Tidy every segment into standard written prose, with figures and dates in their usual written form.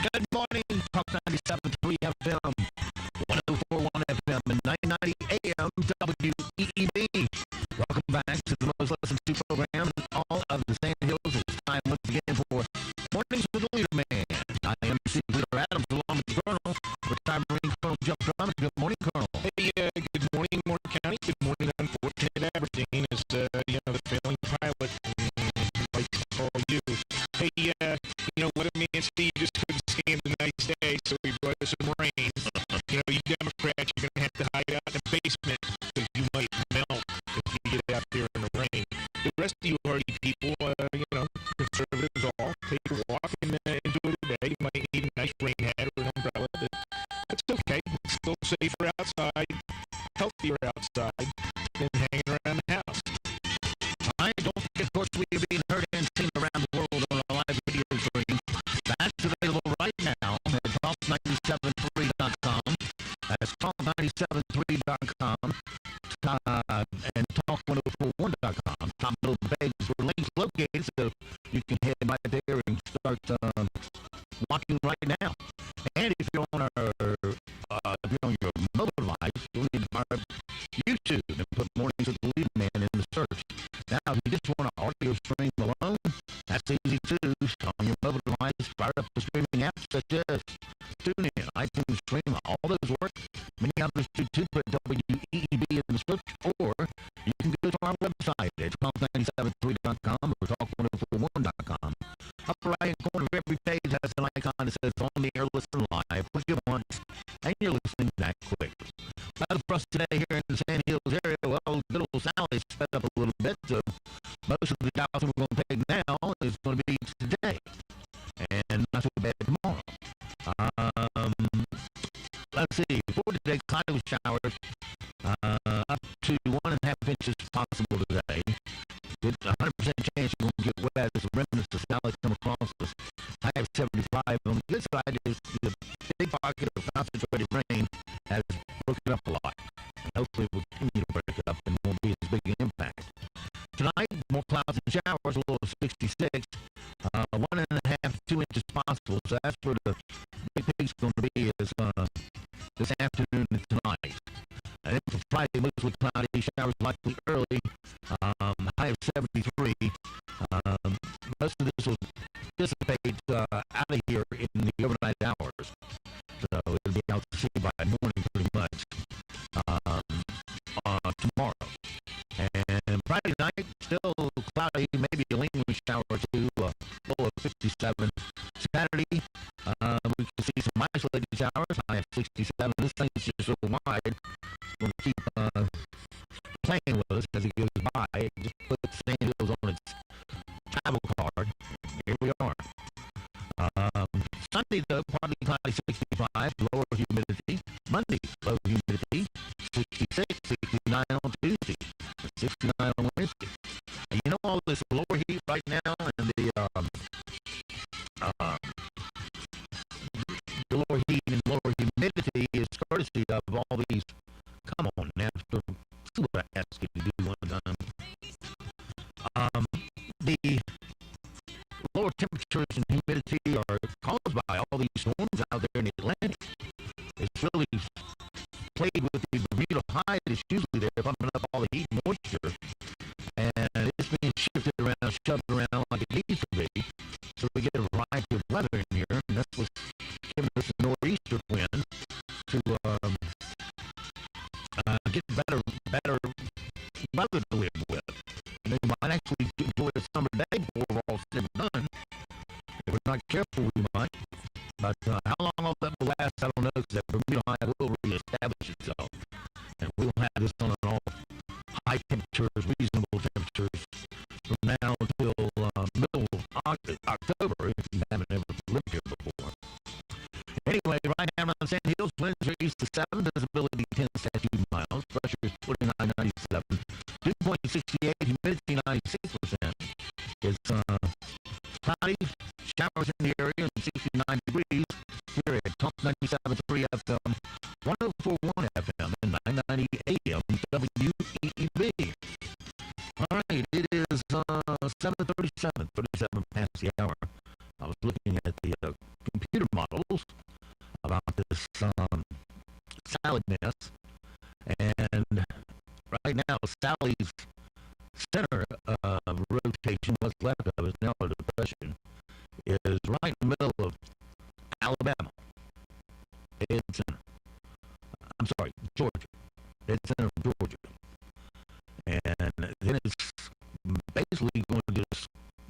Good morning, Talk 97.3 FM, 104.1FM, and 990 AM WEEB. Welcome back to the most listened to program in all of the Sand Hills. It's time once again for Mornings with the LeaderMan. I am Chief Leader Adams, along with the Colonel, retired Marine Colonel Jeff Drummond. Good morning, Colonel. Hey, good morning, Morgan County. Good morning, unfortunate Aberdeen, as the failing pilot likes to call you. Hey, what it means to you just couldn't stand the nice day, so we brought us some rain. You Democrats, you're going to have to hide out in the basement because you might melt if you get out there in the rain. The rest of you hardy people, conservatives all, take a walk and enjoy the day. You might need a nice rain hat or an umbrella, but that's okay. It's still safer outside, healthier outside than hanging around the house. All right, don't forget, of course, we are being heard and seen around the world on a live video stream. That's available right now at talk973.com. That's talk973.com and talk1041.com. Top of the page where links located, so you can head right there and start watching right now. And if you're on your mobile device, you'll need to fire YouTube and put Mornings with the LeaderMan in the search. Now, if you just want an audio stream alone, that's easy too. On your mobile device, fire up the streaming apps such as TuneIn, iTunes Stream, all those work. Many others do too. Put WEEB in the search, or you can go to our website at talk973.com or talk1041.com. Upper right corner of every page has an icon that says on the air, listen live. Push it once, and you're listening that quick. Weather for us today here in the Sand Hills area, well, good old Sally's sped up a little bit, so most of the jobs we're going to take now is going to be today, and not so bad tomorrow. Let's see, for today, cloudy with showers, up to 1.5 inches possible today. Good 100% chance you're going to get wet as the remnants of Sally come across us. I have 75. On the good side is the big pocket of concentrated rain has broken up a lot. And hopefully it will continue to break up and won't be as big an impact. Tonight, more clouds and showers, a little 66. 1.5 to 2 inches possible. So that's where the big peak's going to be is this afternoon and tonight. And then for Friday, mostly cloudy, showers likely early. High of 73. Most of this will dissipate out of here in the overnight hours. So it'll be out to sea by morning pretty much tomorrow. And Friday night, still cloudy, maybe a lingering shower or two, low of 57. Saturday, we can see some isolated showers, high of 67. This thing's just so wide. We'll keep playing with us as it goes by. Just put Sand Hills on its travel card. Here we are. Sunday, though, partly cloudy, 65, lower humidity. Monday, low humidity, 66, 69 on Tuesday, 69 on Wednesday. And you know all this lower heat right now and the lower heat and lower humidity is courtesy of all these. Come on now, see what I asked you to do one time. The lower temperatures and humidity are caused by all these storms out there in the Atlantic. It's really played with the Bermuda high that's usually there, pumping up all the heat and moisture. And it's being shifted around, shoved around like it needs to be. So we get a variety of weather in here, and that's what's giving us a nor'easter wind to get better weather to live with. And we might actually enjoy a summer day before we're all said and done. If we're not careful, we might. But how long all that will last, I don't know, because that Bermuda high will reestablish itself. And we'll have this on and off high temperatures, reasonable temperatures from now until middle of October, if you haven't ever lived here before. Anyway, right now on Sand Hills, winds are east to 7, visibility 10 statute miles, pressure is 49.97, dew point 68, humidity 96%. It's cloudy, showers in the area, and 69 degrees here at Talk 97.3 FM, 104.1FM, and 990 AM WEEB. All right, it is 7:37, 37 past the hour. I was looking at the computer model salad mess. And right now, Sally's center of rotation, what's left of it now, a depression, is right in the middle of Alabama. It's in, I'm sorry, Georgia. It's in Georgia. And then it's basically going to just,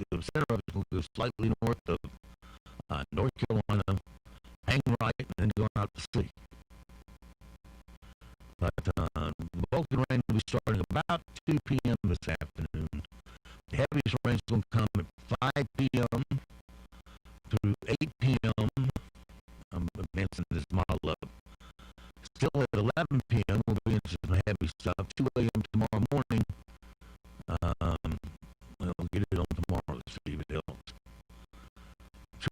the center of it will go slightly north of North Carolina, hang right, and then go out to sea. But the bulk of the rain will be starting about 2 p.m. this afternoon. The heaviest rain is going to come at 5 p.m. through 8 p.m. I'm advancing this model up. Still at 11 p.m. we'll be into some heavy stuff. 2 a.m. tomorrow morning. We'll get it on tomorrow to see if it helps.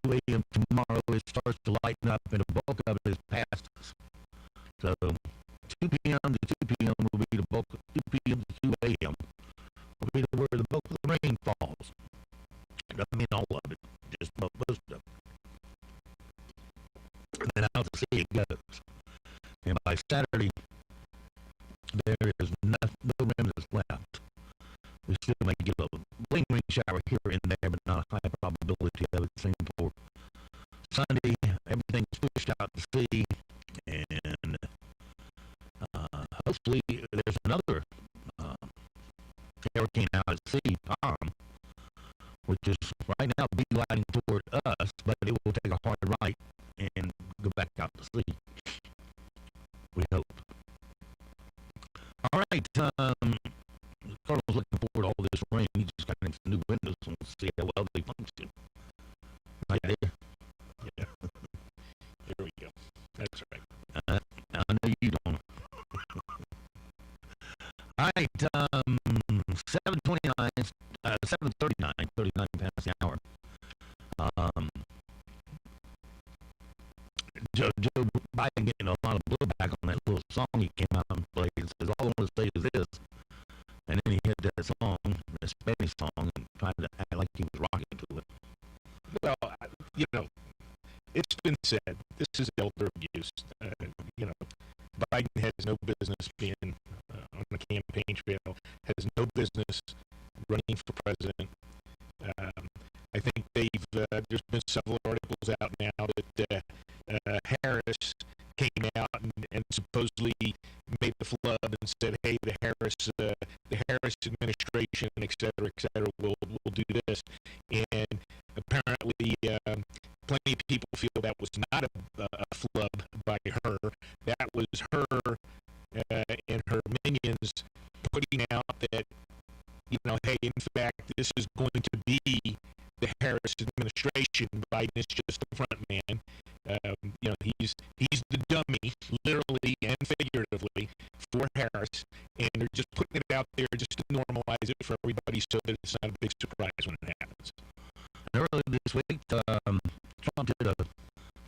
2 a.m. tomorrow it starts to lighten up, and the bulk of it is past us. So 2 p.m. to 2 p.m. will be the bulk. 2 p.m. to 2 a.m. will be where the bulk of the rain falls. I mean all of it, just most of it. And then out to sea it goes. And by Saturday, there is no remnants left. We still may get a lingering shower here and there, but not a high probability of it. Same for Sunday. Everything's pushed out to sea, and hopefully there's another hurricane out at sea, Tom, which is right now beelining toward us, but it will take a hard right and go back out to sea. We hope. All right. Carl's looking forward to all this rain. He just got into new windows, and we'll see how well they function. Right there. Yeah. There we go. That's right. I know you don't. All right. 7:29, 7:39, 39 past the hour. Joe Biden getting a lot of blowback on that little song he came out and played. He says, all I want to say is this. And then he hit that song, the Spanish song, and tried to act like he was rocking to it. Well, it's been said, this is elder abuse. Biden has no business being on the campaign trail, has no business running for president. I think there's been several articles out now that Harris came out and supposedly made the flub and said, hey, the Harris administration, et cetera, will do this. And apparently, plenty of people feel that was not a flub by her. That was her and her minions putting out that, hey, in fact, this is going to be the Harris administration. Biden is just the front man. He's the dummy, literally and figuratively, for Harris, and they're just putting it out there just to normalize it for everybody so that it's not a big surprise when it happens. Earlier this week, Trump did a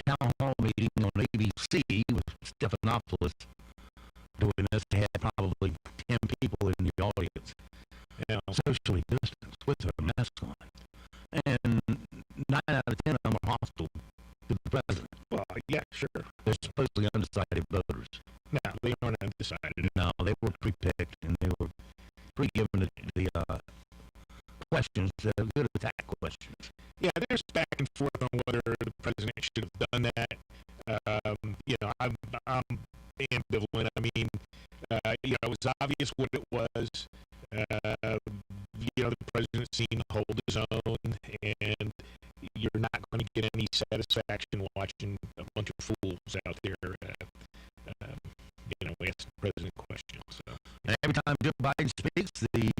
town hall meeting on ABC with Stephanopoulos doing this. They had probably 10 people in the audience, socially distanced with their mask on. And 9 out of 10 of them are hostile to the president. Well, yeah, sure. They're supposedly undecided voters. No, they aren't undecided. No, they were pre-picked, and they were pre-given the questions, good attack questions. Yeah, there's back and forth on whether the president should have done that. I'm ambivalent. I mean, it was obvious what it was. The president seemed to hold his own, and you're not going to get any satisfaction watching a bunch of fools out there, ask the president questions. So. And every time Joe Biden speaks, the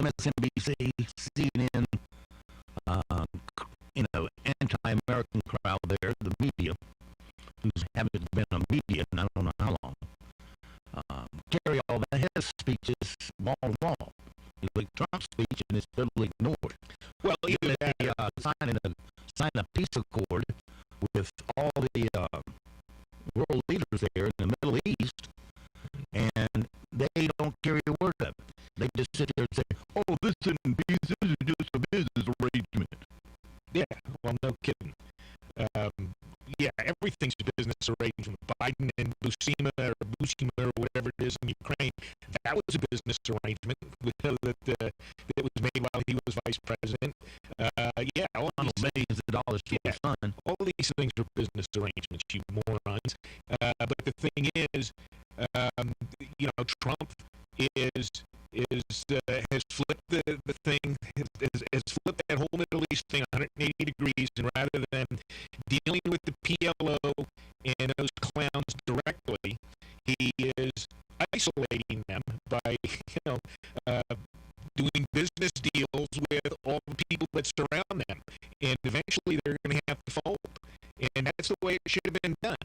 MSNBC, CNN, anti-American crowd there, the media, who's haven't been on media in I don't know how long, carry all that. His speech is wall to wall. Like Trump's speech, and it's totally ignored. Well, even they sign a peace accord with all the world leaders there in the Middle East, and they don't carry a word of it. They just sit there and say, "Oh, this isn't peace. This is just a business arrangement." Yeah, well, no kidding. yeah, everything's a business arrangement. Biden and Bushima or whatever it is in Ukraine, that was a business arrangement that was made while he was vice president. Yeah, millions of dollars to his son. All these things are business arrangements, you morons. But the thing is, Trump has flipped the thing, has flipped that whole Middle East thing 180 degrees, and rather than dealing with the PLO and those clowns directly, he is isolating them by, doing business deals with all the people that surround them, and eventually they're going to have to fold. And that's the way it should have been done.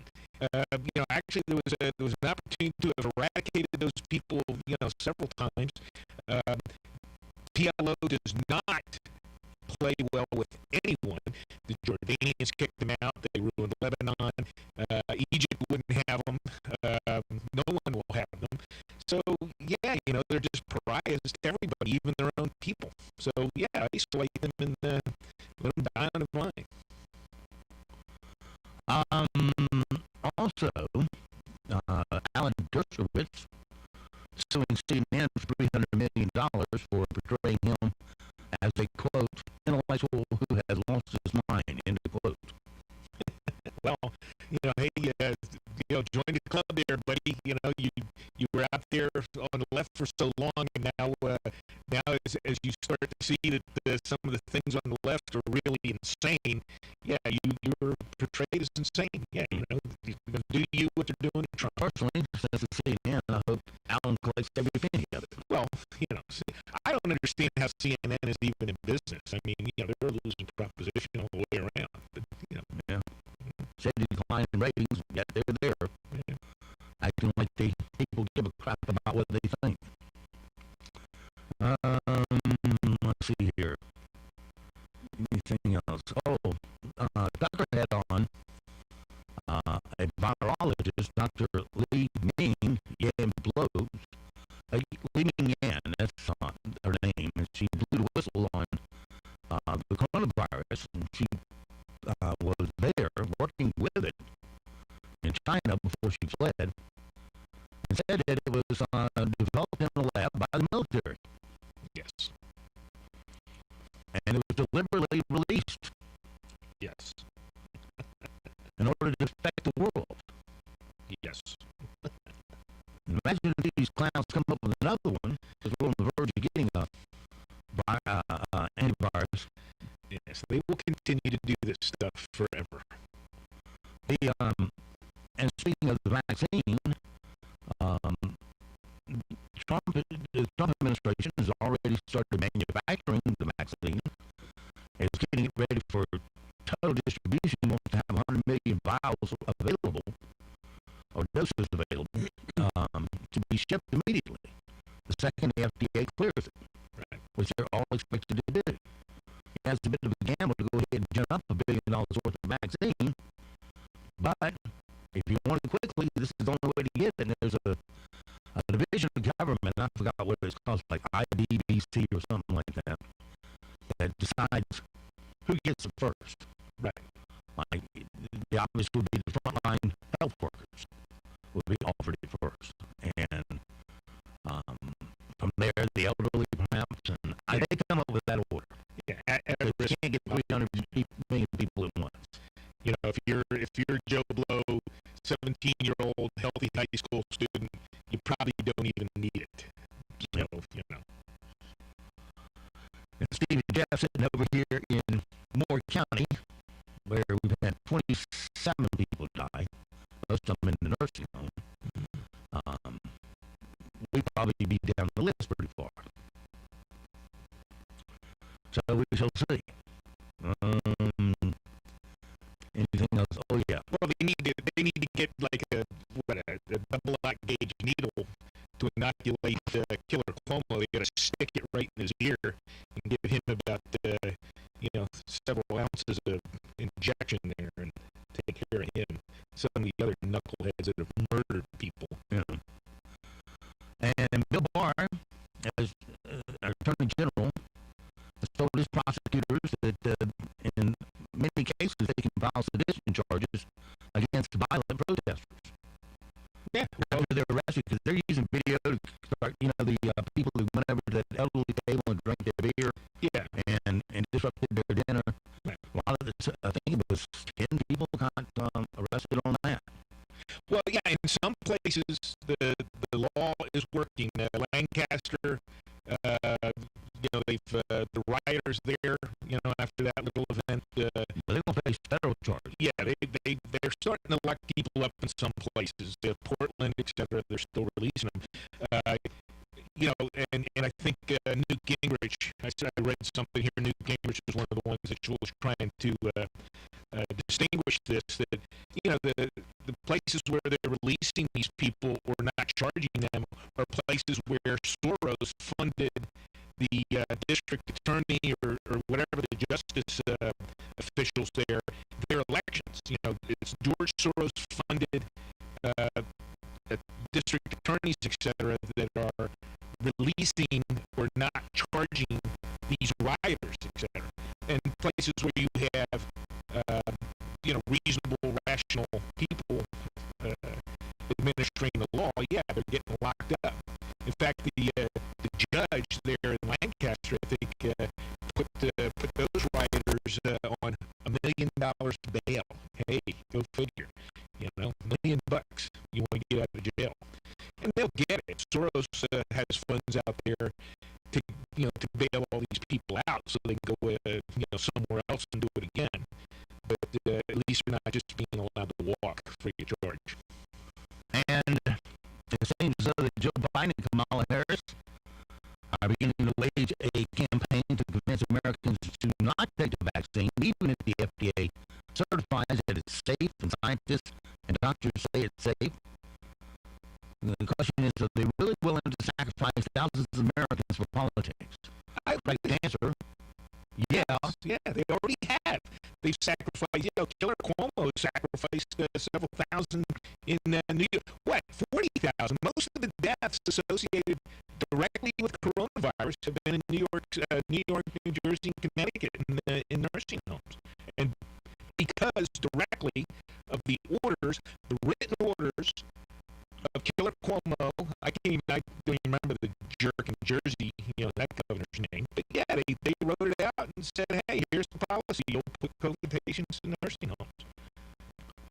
Actually, there was an opportunity to have eradicated those people, several times. PLO does not play well with anyone. The Jordanians kicked them out. They ruined Lebanon. Egypt wouldn't have them. No one will have them. So, yeah, they're just pariahs to everybody, even their own people. So, yeah, isolate them and let them die on the vine. Also, Alan Dershowitz suing CNN for $300 million for portraying him as a, quote, intellectual who has lost his mind, end of quote. Well, hey, join the club there, buddy. You were out there on the left for so long, and now as you start to see that some of the things on the left are really insane, yeah, you're portrayed as insane. Yeah, you're going to do what they're doing to Trump. Personally, since it's CNN, I hope Alan collects every penny of it. Well, I don't understand how CNN is even in business. I mean, they're a losing proposition all the way around. But, yeah. Steady decline in ratings, yet they're there. Yeah. Acting like people give a crap about what they think. Let's see here. Anything else? Dr. Head on, a virologist, Dr. LeaderMan, LeaderMan, that's her name, and she blew the whistle on the coronavirus, and she was there working with it in China before she fled, and said that it was developed in a lab by the military. Yes. And it was deliberately released. Yes. In order to affect the world. Yes. Imagine if these clowns come up with another one, because we're on the verge of getting a antivirus. Yes, they will continue to do this stuff forever. And speaking of the vaccine, the Trump administration has already started manufacturing the vaccine. It's getting it ready for total distribution. It wants to have 100 million vials available, or doses available, to be shipped immediately. The second the FDA clears it, right, which they're all expected to do. It has a bit of a gamble to go ahead and gin up $1 billion worth of vaccine, but if you want it quickly, this is the only way to get it. And there's a division of government, I forgot what it's called, like IDBC or something like that, that decides who gets it first. Right. Like, the obvious would be the frontline health workers would be offered it first. And from there, the elderly perhaps, and they come up with that order. Yeah, you can't get 300 million people at once. If you're Joe Blow, 17-year-old healthy high school student, you probably don't even need it. So, And Steve and Jeff sitting over here in Moore County, where we've had 27 people die, most of them in the nursing home. We'd probably be down the list pretty far. So we shall see. Anything else? Oh yeah. Well, they need to get like a double black gauge needle to inoculate Killer Cuomo. They got to stick it right in his ear and give him about several ounces of injection there and take care of him. Some of the other knuckleheads that have murdered people. Yeah. And Bill Barr, as Attorney General, has told his prosecutors that in many cases they can file sedition charges radio to start, the people who went over to that elderly table and drank their beer. Yeah. And disrupted their dinner. Right. A lot of the, I think it was 10 people got arrested on that. Well, yeah, in some places the law is working. Lancaster, they've the rioters there, after that little event. They're going to face federal charges. Yeah, they're starting to lock people up in some places. Portland, etc. They're still releasing them. And I think Newt Gingrich. I read something here. Newt Gingrich was one of the ones that was trying to distinguish this. That the places where they're releasing these people or not charging them are places where Soros funded the district attorney or whatever the justice officials there, their elections. It's George Soros funded district attorneys, etc., that are releasing or not charging these rioters, etc. And places where you have reasonable, rational people administering the law, yeah, they're getting locked up. In fact, the judge there in Lancaster, I think, put those rioters on $1 million bail. Hey, go figure. $1 million you want to get out of jail, and they'll get it. Soros has funds out there to bail all these people out, so they can go somewhere else and do it again. But at least you're not just being allowed to walk free of charge. And it seems as though that Joe Biden and Kamala Harris are beginning to wage a campaign to convince Americans to not take the vaccine, even if the FDA certifies that it's safe and scientists and doctors say it's safe. The question is, are they really willing to sacrifice thousands of Americans for politics? Right answer, yeah. Yeah, they already have. They've sacrificed, Killer Cuomo sacrificed several thousand in New York. What, 40,000? Most of the deaths associated directly with coronavirus have been in New York, New Jersey, and Connecticut in nursing homes. And because directly of the orders, the written orders of Killer Cuomo, I don't even remember the jerk in Jersey, that governor's name. But yeah, they wrote it out and said, hey, here's the policy. You'll put COVID patients in nursing homes.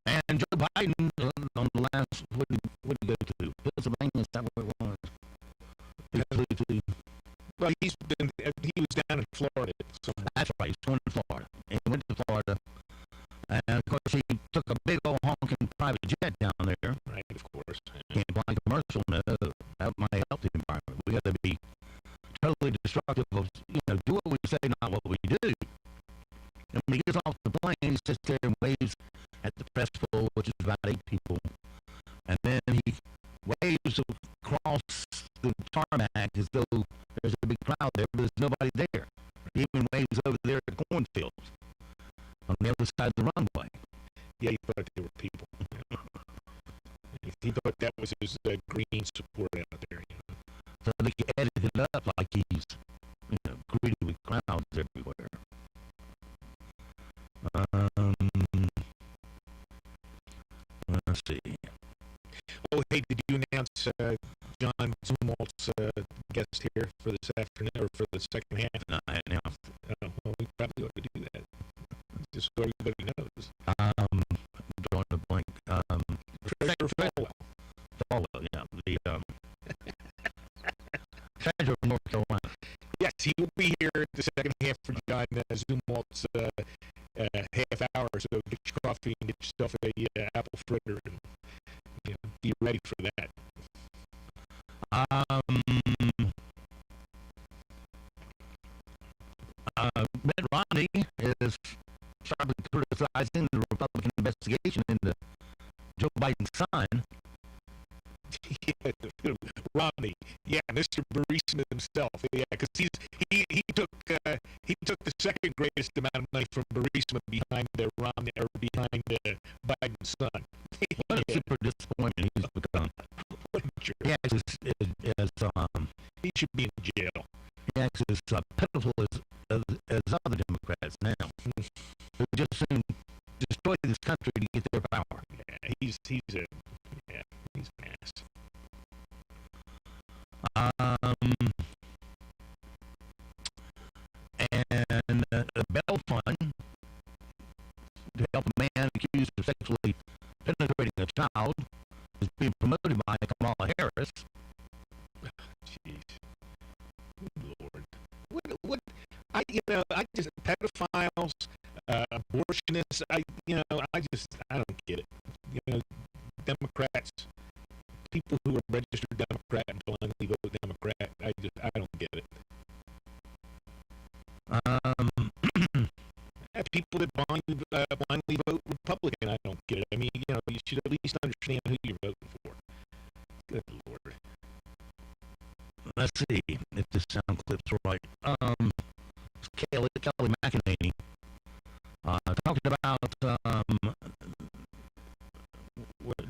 And Joe Biden, on the last, what did he go to? Pennsylvania, is that where it was? Well, he was down in Florida. So. That's right, he's going to Florida. And he went to Florida. And of course, he took a big old honking private jet down there. Right, of course. Can't fly commercial, no. That might help the environment. We got to be totally destructive of, do what we say, not what we do. And when he gets off the plane, he sits there and waves at the press pool, which is about 8 people. And then he waves across the tarmac as though there's a big crowd there, but there's nobody there. He even waves over there at the cornfields on the other side of the runway. Yeah, he thought there were people. He thought that was his green support out there. So they edit it up like he's, greeted with crowds everywhere. Let's see. Oh, hey, did you announce John Zumwalt's guest here for this afternoon or for the second half? No, I announced. Well, we probably ought to do that, just so everybody knows. Drawing a blank. Treasurer Falwell. Falwell, yeah. The Treasurer of North Carolina. Yes, he will be here the second half for John Zumwalt's half hour. So get your coffee and get yourself a apple fritter and be ready for that. Mitt Romney is sharply criticizing the Republican investigation into Joe Biden's son. Romney, yeah, Mr. Burisma himself, yeah, because he took the second greatest amount of money from Burisma behind Romney or behind Biden's son. What a super disappointment he's become. He acts he should be in jail. He acts as pitiful as other Democrats now, who just soon destroy this country to get their power. Yeah, he's an ass. accused of sexually penetrating a child is being promoted by Kamala Harris. Jeez. Lord. I just, pedophiles, abortionists, I don't get it. Democrats, people who are registered Democrat and blindly vote Democrat, I don't get it. People that blindly vote Republican, I don't get it. I mean, you should at least understand who you're voting for. Good Lord. Let's see if this sound clip's right. Kelly McEnany talking about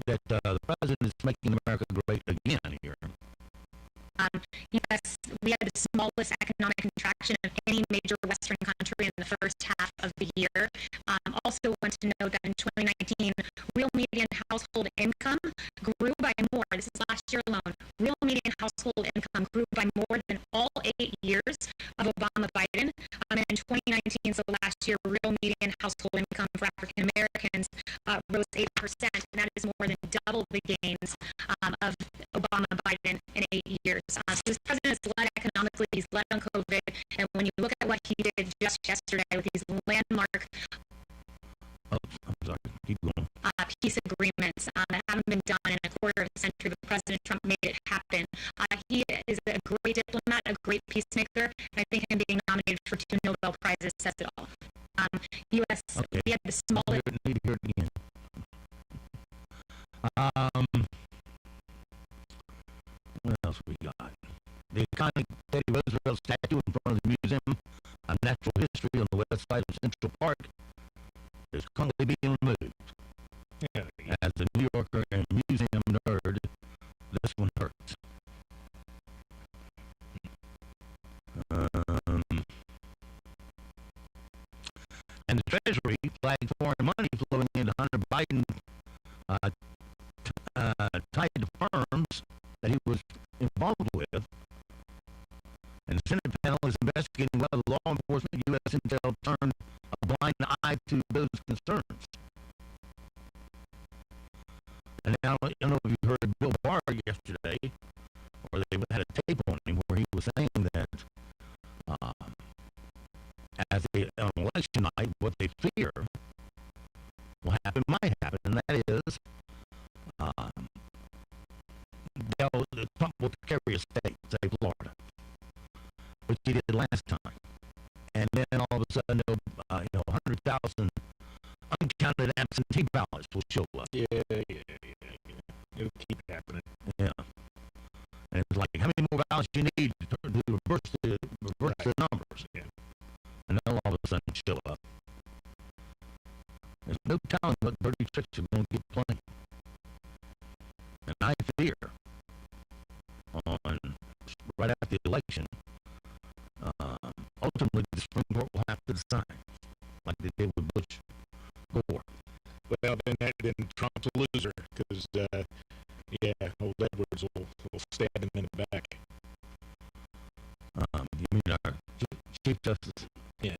that the president is making America great again here. Yes, we had the smallest economic contraction of any major Western country in the first half of the year. Also want to note that in 2019, real median household income grew by more. This is last year alone. Real median household income grew by more than all 8 years of Obama-Biden. And in 2019, so last year, real median household income for African Americans rose 8%, and that is more than double the gains of Obama-Biden in 8 years. So this president has led economically, he's led on COVID, and when you look at what he did just yesterday with these landmark peace agreements that haven't been done in a quarter of a century, but President Trump made it happen. He is a great diplomat, a great peacemaker, and I think him being nominated for 2 Nobel Prizes says it all. U.S. Okay. We had the smallest. Need to hear it again. What else we got? The iconic Teddy Roosevelt statue in front of the Museum of Natural History on the west side of Central Park is currently being removed. Yeah. As a New Yorker and museum nerd, this one hurts. And the Treasury flagged foreign money flowing into Hunter Biden tied to firms that he was involved with. And the Senate panel is investigating whether law enforcement, U.S. intel turned a blind eye to those concerns. And now, I don't know if you heard Bill Barr yesterday, or they had a tape on him where he was saying that on election night, what they fear will happen might happen, and that is Trump will carry a state, say Florida, which he did last time, and then all of a sudden, 100,000 uncounted absentee ballots will show up. Yeah. It'll keep happening. Yeah. And it's like, how many more ballots you need to reverse the numbers? Yeah. And they'll all of a sudden show up. There's no telling what dirty tricks are going to get playing. And I fear, right after the election, ultimately the Supreme Court will have to decide, like they did with Bush Gore. Well, then Trump's a loser, because, old Edwards will stab him in the back. You mean our Chief Justice? Yeah.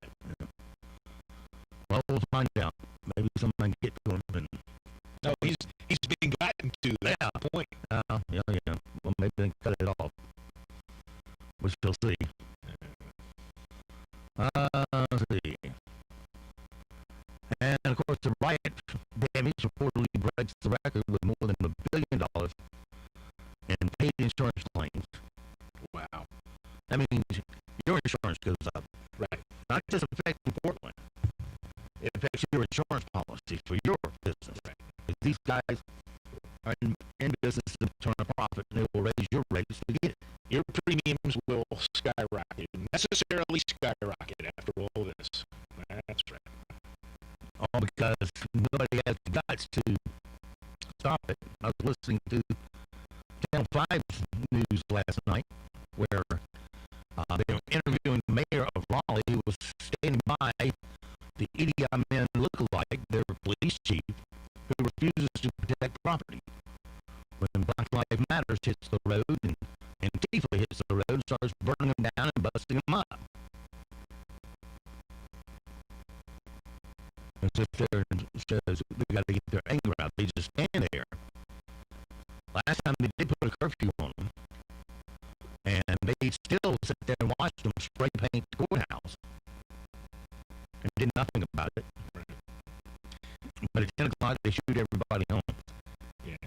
Well, we'll find out. Maybe somebody can get to him. No, he's being gotten to that point. Yeah. Well, maybe they can cut it off. We shall see. Let's see. And, of course, the riot damage reportedly breaks the record with more than $1 billion in paid insurance claims. Wow. That means your insurance goes up. Right. Not just affecting Portland. It affects your insurance policy for your business. Right. If these guys are in business to turn a profit, they will raise your rates to get it. Your premiums will skyrocket, necessarily skyrocket after all this. That's right. All because nobody has the guts to stop it. I was listening to Channel 5's news last night where they were interviewing the mayor of Raleigh who was standing by the Idi Amin lookalike, their police chief, who refuses to protect property. When Black Lives Matter hits the road and Antifa hits the road, starts burning them down and busting them up. And sits there and says, we got to get their anger out. They just stand there. Last time they did put a curfew on them, and they still sit there and watch them spray paint the courthouse and did nothing about it. But at 10 o'clock, they shoot everybody home. Yeah.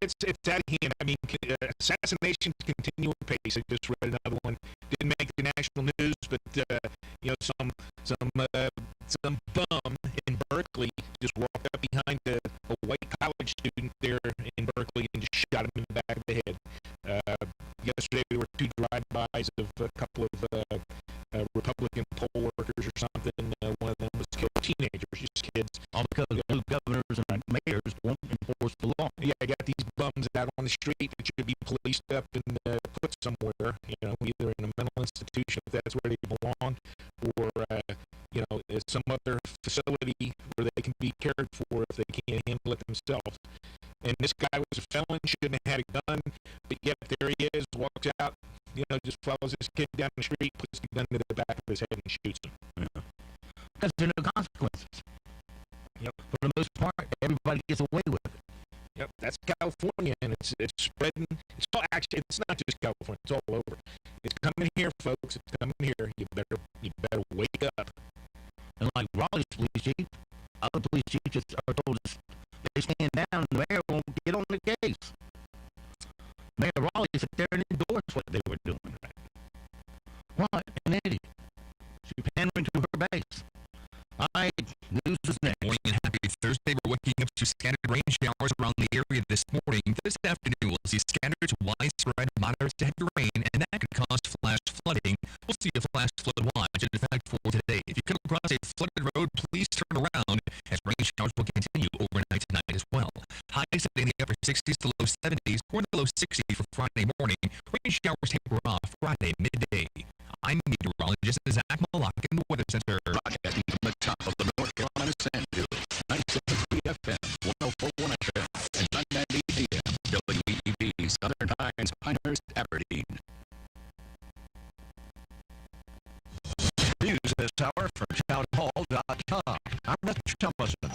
It's out of hand. I mean, assassinations continue apace. I just read another one. Didn't make the national news, but some bum in Berkeley just walked up behind a white college student there in Berkeley and just shot him in the back of the head. Yesterday there were 2 drive-bys of a couple of Republican poll workers or something. One of them was killed. Teenagers, just kids. All because the governors and mayors won't enforce the law. Yeah, I got these bums out on the street that should be policed up and put somewhere, either in a mental institution if that's where they belong, or some other facility where they can be cared for if they can't handle it themselves. And this guy was a felon, shouldn't have had a gun, but yet there he is, walks out, just follows this kid down the street, puts the gun to the back of his head and shoots him. Yeah. Because there are no consequences. Yep. For the most part, everybody gets away with it. Yep, that's California, and it's spreading. It's not just California; it's all over. It's coming here, folks. It's coming here. You better wake up. And like Raleigh's police chief, other police chiefs are told us they stand down, and the mayor won't get on the case. Mayor Raleigh sat there and endorsed what they were doing. What an idiot! She's pandering to her base. All right, news is next. Morning and happy Thursday. We're waking up to scattered rain showers around the area this morning. This afternoon, we'll see scattered to widespread moderate to heavy rain, and that could cause flash flooding. We'll see a flash flood watch in effect for today. If you come across a flooded road, please turn around, as rain showers will continue overnight tonight as well. Highs in the upper 60s to low 70s, or the low 60s for Friday morning. Rain showers taper off Friday midday. I'm meteorologist Zach Malak in the Weather Center. Broadcasting from the top of the North Carolina sand dunes, 97.3FM-104.1FM and 99.3FM WEEB, Southern Pines, Pinehurst, Aberdeen. News this hour from townhall.com. I'm Mr. Thomason.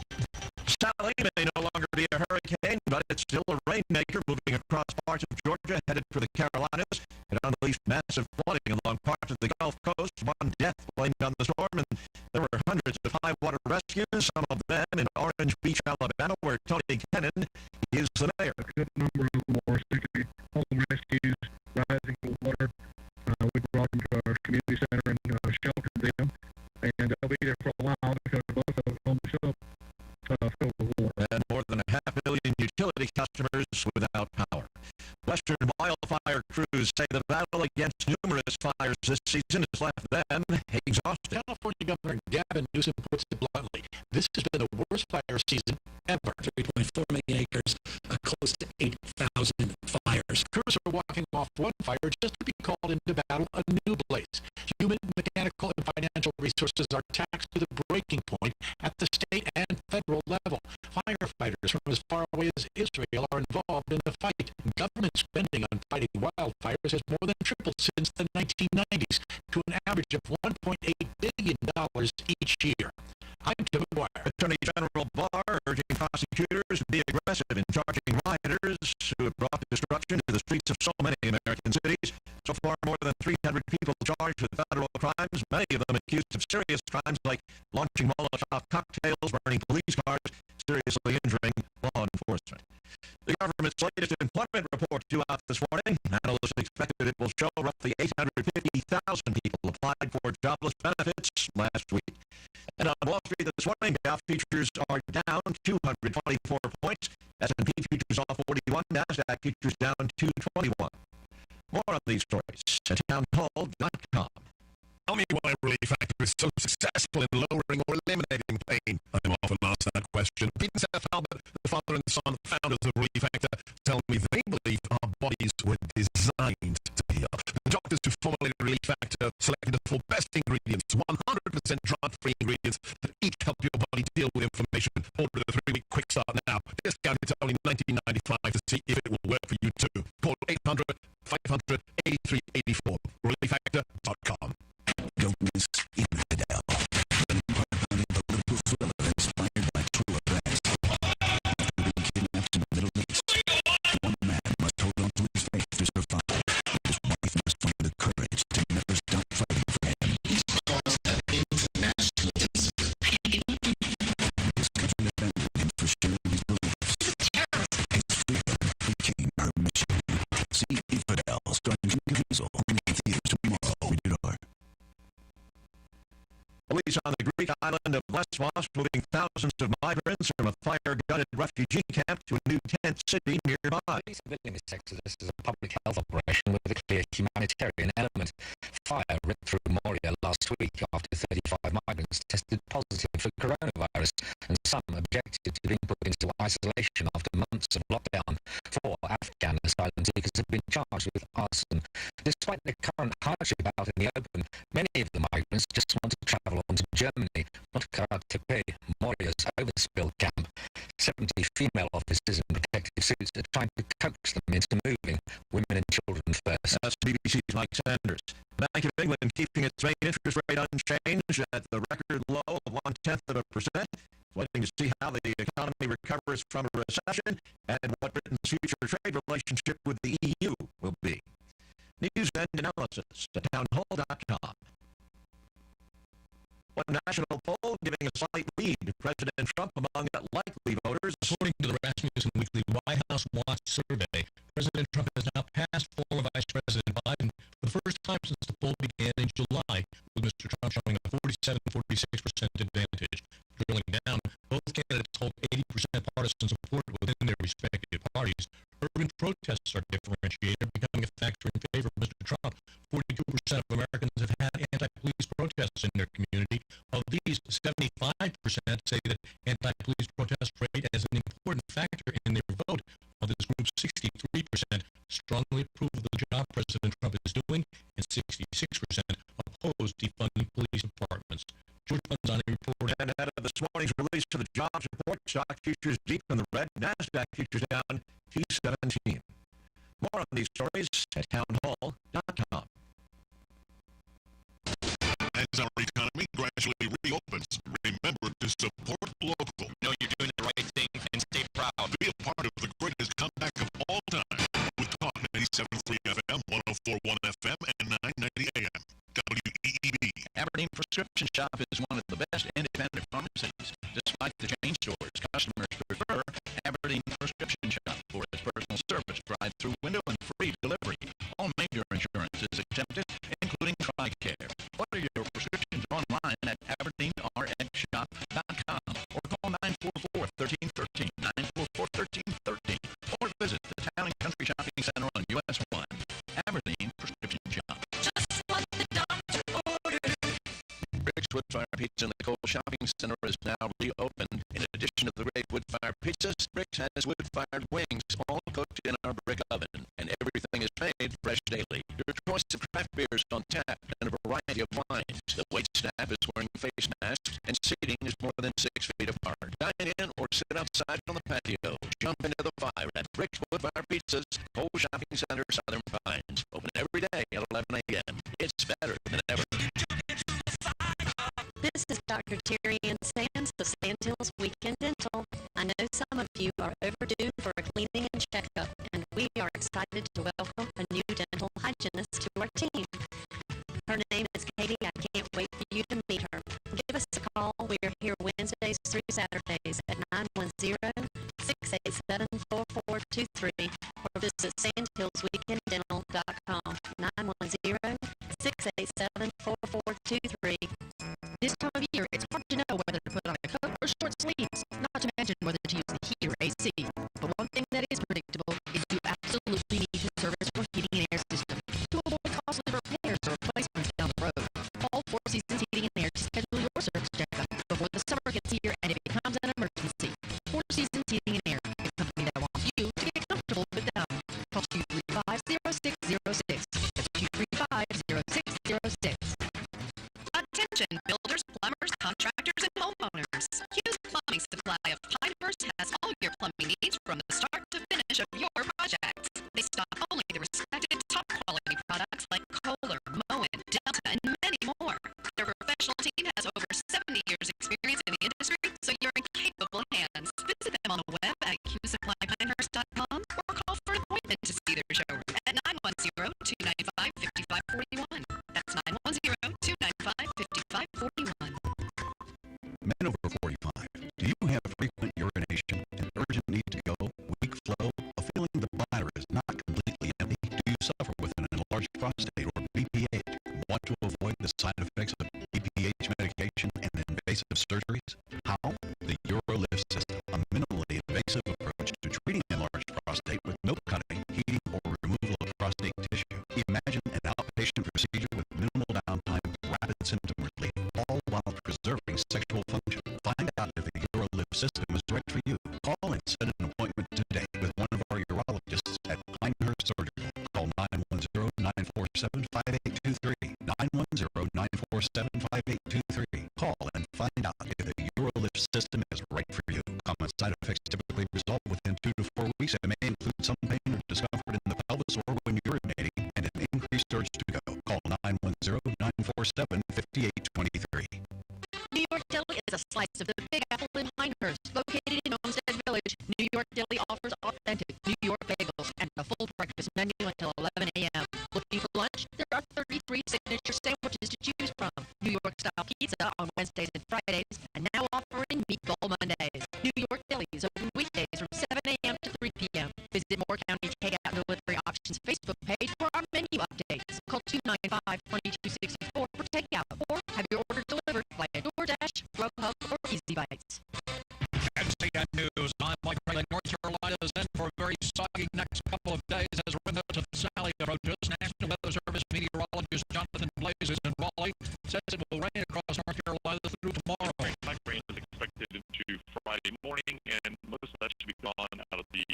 Sally may no longer be a hurricane, but it's still a rainmaker moving across parts of Georgia, headed for the Carolinas. It unleashed massive flooding along parts of the Gulf Coast. One death blamed on the storm, and there were hundreds of high water rescues, some of them in Orange Beach, Alabama, where Tony Kennan is the mayor. A good number of more 60 home rescues, rising in water. We brought them to our community center and sheltered them, and they'll be there for a while because both of them filled with water. And more than 500,000 utility customers without power. Western wildfire crews say the battle against numerous fires this season has left them exhausted. California Governor Gavin Newsom puts it bluntly. This has been the worst fire season ever. 3.4 million acres, close to 8,000 fires. Crews are walking off one fire just to be called into battle a new blaze. Human, mechanical, and financial resources are taxed to the breaking point at the state and federal level. Firefighters from as far away as Israel are involved in the fight. Government spending on fighting wildfires has more than tripled since the 1990s to an average of $1.8 billion each year. I'm Tim McGuire. Attorney General Barr urging prosecutors to be aggressive in charging rioters who have brought destruction to the streets of so many American cities. So far, more than 300 people charged with federal crimes, many of them accused of serious crimes like launching Molotov cocktails, burning police cars, seriously injuring law enforcement. The government's latest employment report due out this morning. Analysts expect that it will show roughly 850,000 people applied for jobless benefits last week. And on Wall Street this morning, Dow futures are down 224 points. S&P futures off 41, NASDAQ futures down 221. More on these stories at townhall.com. Tell me why Relief Factor is so successful in lowering or eliminating pain. I'm often asked that question. Pete and Seth Albert, the father and son founders of Relief Factor, tell me they believe our bodies were designed to heal. The doctors who formulated Relief Factor selected the 4 best ingredients, 100% drug-free ingredients that each help your body deal with inflammation. Order the 3-week quick start now. Discounted to only $19.95 to see if it will work for you too. Call 800-500-8384. ReliefFactor.com. Don't miss Infidel. The new part about the Liverpool thriller inspired by true events. starring Jim Caviezel, only in theaters tomorrow. Rated R. Police on the Greek island of Lesbos moving thousands of migrants from a fire-gutted refugee camp to a new tent city nearby. Police are billing this exodus as a public health operation with a clear humanitarian element. Fire ripped through Moria last week after 35 migrants tested positive for coronavirus, and some objected to being put into isolation after months of lockdown. 4 Afghan asylum seekers have been charged with arson. Despite the current hardship out in the open, many of the migrants just want to travel on to Germany, not Karatepe, Moria's overspill camp. 70 female officers in protective suits are trying to coax them into moving, women and children first. That's BBC's Mike Sanders. The Bank of England keeping its main interest rate unchanged at the record low of 0.1%, waiting to see how the economy recovers from a recession and what Britain's future trade relationship with the EU will be. News and analysis at townhall.com. One national poll giving a slight lead to President Trump among likely voters. According to the Rasmussen Weekly White House Watch survey, President Trump has now passed former Vice President Biden for the first time since the poll began in July, with Mr. Trump showing a 47-46% advantage. Drilling down, both candidates hold 80% partisan support within their respective parties. Urban protests are differentiated, becoming a factor in favor of Mr. Trump. 42% of Americans have had anti-police protests in their community. Of these, 75% say that anti-police protest rate as an important factor in their vote. Of this group, 63% strongly approve of the job President Trump is doing, and 66% oppose defunding police departments. George Manzani reported. And ahead of this morning's release of the jobs report, stock futures deep in the red, NASDAQ futures down T17. More on these stories at townhall.com. As our economy gradually reopens, remember to support local. Know you're doing the right thing and stay proud. Be a part of the greatest comeback of all time with Talk 97.3 FM, 104.1FM, and 990 AM. WEEB. Aberdeen Prescription Shop is one of the best independent pharmacies. Despite the chain stores, customers prefer Aberdeen Prescription Shop for its personal service, drive-through window, and free delivery. All major insurance is accepted, including TRICARE. Order your prescriptions online at aberdeenrxshop.com or call 944-1313, 944-1313, or visit the Town and Country Shopping Center on US 1. Aberdeen Prescription Shop. Just what the doctor ordered. Rick's Woodfire Pizza in the Cole Shopping Center is now reopened. In addition to the great wood-fired pizzas, Rick's has wood-fired wings, all cooked in our brick oven, and everything is made fresh daily. Your choice of craft beers on tap and a variety of wines. The wait staff is wearing face masks, and seating is more than 6 feet apart. Dine in or sit outside on the patio. Jump into the fire at Rick's Wood-Fire Pizzas, Cole Shopping Center, Southern Pines. Open every day at 11 a.m. It's better than ever. This is Dr. Terry Ann Sands of Sandhills Weekend Dental. I know some of you are overdue for a cleaning and checkup, and we are excited to welcome a new dental hygienist to our team. Her name is Katie. I can't wait for you to meet her. Give us a call. We are here Wednesdays through Saturdays at 910-687-4423 or visit sandhillsweekenddental.com. 910-687-4423. This time of year, it's hard to know whether to put on a coat or short sleeves, not to mention whether to use the heat or AC. But one thing that is predictable is you absolutely need to service your heating and air system to avoid costly repairs or replacements down the road. Call Four Seasons Heating and Air to schedule your service checkup before the summer gets here and it becomes an emergency. Four Seasons Heating and Air, a company that wants you to get comfortable with them. Call 235-0606. That's 235-0606. Attention, builders, plumbers, contractors, and homeowners. Hughes Plumbing Supply of Pinehurst has all your plumbing needs from the start to finish of your projects. They stock only the respected top quality products like Kohler, Moen, Delta, and many more. Their the side effects of BPH medication and invasive surgeries? How? The UroLift system, a minimally invasive approach to treating enlarged prostate with milk cutting, heating, or removal of prostate tissue. Imagine an outpatient procedure with minimal downtime, rapid symptom relief, all while preserving sexual function. Find out if the UroLift system is right for you. Call and set an appointment today with one of our urologists at Pinehurst Surgical. Call 910-947-5823. 910-947-5823. Call and find out if the UroLift system is right for you. Common side effects typically resolve within 2 to 4 weeks and may include some pain or discomfort in the pelvis or when urinating and an increased urge to go. Call 910-947-5823. New York Deli is a slice of the Big Apple in Pinehurst, located in Homestead Village. New York Deli offers authentic New York bagels and a full breakfast menu until 11 a.m. Looking for lunch? There are 33 signature sandwiches to choose from. New York-style pizza on Wednesdays and Fridays, and now offering Meatball Mondays. New York Deli is open weekdays from 7 a.m. to 3 p.m. Visit Moore County Takeout and Delivery Options Facebook page for our menu updates. Call 295-2264 for takeout, or have your order delivered via DoorDash, Grubhub, or Easy Bites. NCN News. I'm Mike Riley. North Carolina is in for a very soggy next couple of days as window to the Sally approaches. National Weather Service meteorologist Jonathan Blazes in Raleigh says it will rain across North Carolina through tomorrow. Light rain is expected into Friday morning, and most of that should be gone out of the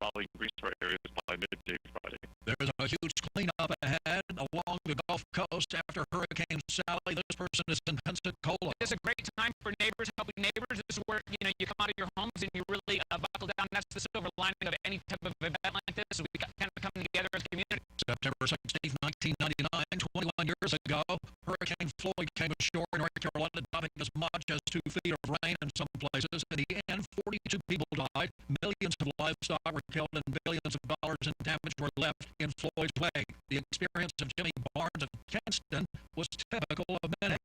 Raleigh Greensboro areas by midday Friday. There's a huge cleanup ahead along the Gulf Coast after Hurricane Sally. This person is in Pensacola. It's a great time for neighbors, helping neighbors. This is where, you come out of your homes and you really buckle down. That's the silver lining of any type of event like this. We kind of come together as a community. September 16, 1999, 21 years ago, Hurricane Floyd came ashore in North Carolina, dumping as much as 2 feet of rain in some places. In the end, 42 people died, millions of livestock were killed, and billions of dollars in damage were left in Floyd's wake. The experience of Jimmy Barnes of Kinston was typical of many.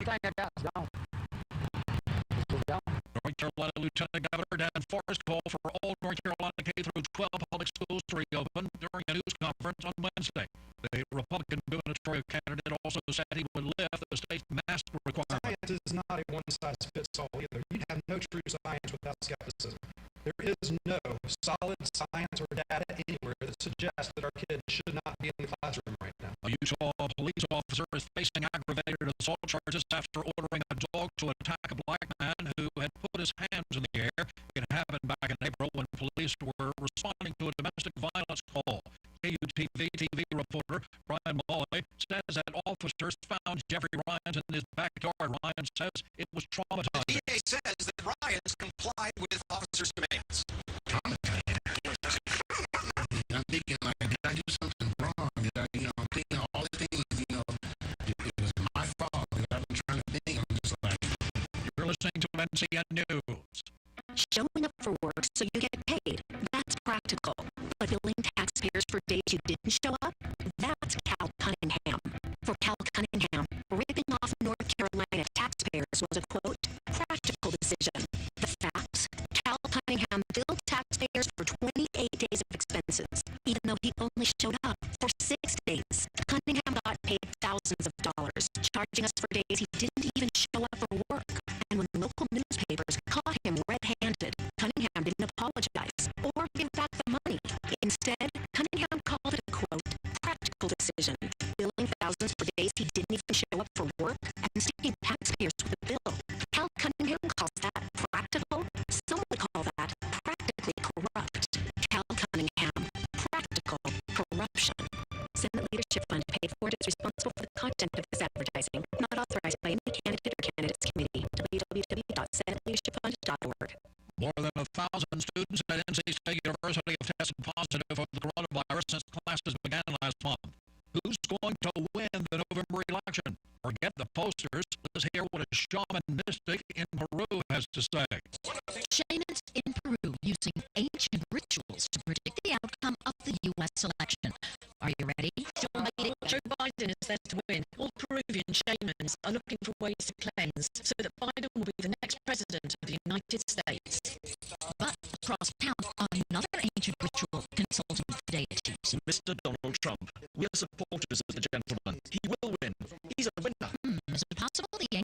North Carolina Lieutenant Governor Dan Forrest called for all North Carolina K-12 public schools to reopen during a news conference on Wednesday. The Republican gubernatorial candidate also said he would lift the state mask requirement. Science is not a one-size-fits-all either. You have no true science without skepticism. There is no solid science or data anywhere that suggests that our kids should not be in the classroom right now. A Utah police officer is facing aggravated assault charges after ordering a dog to attack a black man who had put his hands in the air. It happened back in April when police were responding to a domestic violence call. KUTV TV reporter Brian Molloy says that officers found Jeffrey Ryans in his backyard. Ryan says it was traumatizing. The DA says that Ryans complied with officers' demands. I'm thinking, like, did I do something wrong? Did I, I'm thinking all the things, it was my fault. And I've been trying to think. I'm just like... You're listening to NCN News. Showing up for work so you get paid, that's practical. But billing taxpayers for days you didn't show up, that's Cal Cunningham. For Cal Cunningham, ripping off North Carolina taxpayers was a, quote, practical decision. The facts: Cal Cunningham billed taxpayers for 28 days of expenses, even though he only showed up for 6 days. Cunningham got paid thousands of dollars, charging us for days he didn't even show up for work. And when local newspapers caught him red-handed, Cunningham didn't apologize or give back the money. Instead, Cunningham called it a, quote, practical decision, billing thousands for days he didn't even show up for work and sticking taxpayers with a bill. Cal Cunningham calls that practical. Some would call that practically corrupt. Cal Cunningham, practical corruption. Senate Leadership Fund paid for it is responsible for the content of this advertising, not authorized by any candidate or candidates committee. www.senateleadershipfund.org. More than 1,000 students at NC State University have tested positive for the coronavirus since classes began last month. Who's going to win the November election? Forget the posters. Let's hear what a shaman mystic in Peru has to say. Shamans in Peru using ancient rituals to predict the outcome of the U.S. election. Are you ready? Joe Biden is there to win. All Peruvian shamans are looking for ways to cleanse so that Biden will be the next president of the United States. But across town, another ancient ritual consulting with deities. Mr. Donald Trump, we are supporters of the gentleman. He will win. He's a winner.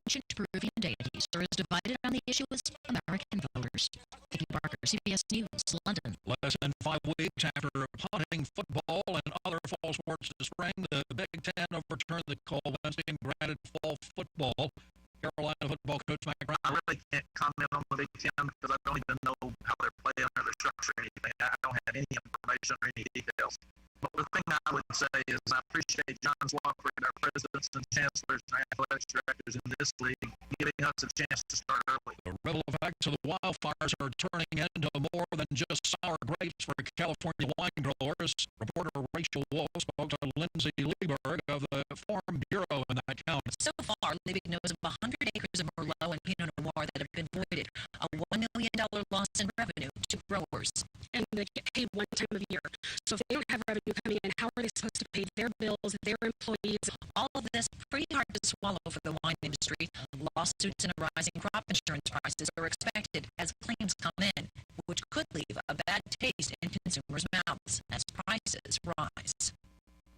ancient Peruvian deities are as divided on the issue as American voters. Vicky Barker, CBS News, London. Less than 5 weeks after punting football and other fall sports this spring, the Big Ten overturned the call Wednesday and granted fall football. Carolina football coach Mike Brown. I really can't comment on the Big Ten because I don't even know how they're playing or their structure or anything. I don't have any information or any details. But the thing I would say is I appreciate John Swofford, our presidents and chancellors and athletics directors in this league, giving us a chance to start early. The ripple effects of the wildfires are turning into more than just sour grapes for California wine growers. Reporter Rachel Wolf spoke to Lindsay Lieberg of the Farm Bureau in that county. So far, Liebig knows of 100 acres of Merlot and Pinot Noir that have been voided, a $1 million loss in revenue to growers. And they get paid one time of year. So if they don't have revenue coming in, how are they supposed to pay their bills, their employees? All of this pretty hard to swallow for the wine industry. Lawsuits and rising crop insurance prices are expected as claims come in, which could leave a bad taste in consumers' mouths as prices rise.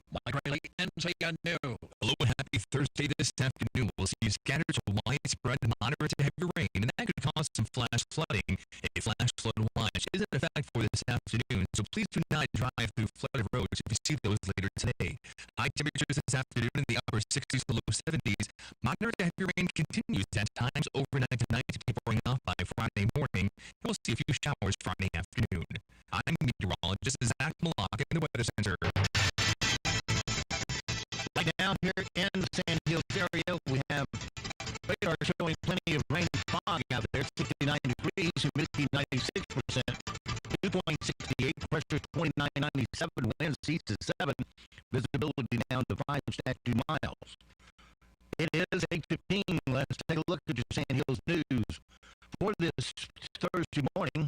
Mike Riley, NCN News. Hello and happy Thursday. This afternoon we'll see scattered to widespread moderate to heavy rain, and that could cause some flash flooding. A flash flood watch is in effect for this afternoon, so please do not drive through flooded roads if you see those later today. High temperatures this afternoon in the upper 60s to low 70s. Moderate to heavy rain continues at times overnight tonight before off by Friday morning. We'll see a few showers Friday afternoon. I'm meteorologist Zach Malak in the Weather Center. Right now here in the Sand Hills area, we have radar showing plenty of rain and fog out there. 69 degrees, humidity 96%, dew point 68, pressure 2997, wind ceases to 7, visibility down to 5 statute miles. It is 8:15. Let's take a look at your Sand Hills news for this Thursday morning.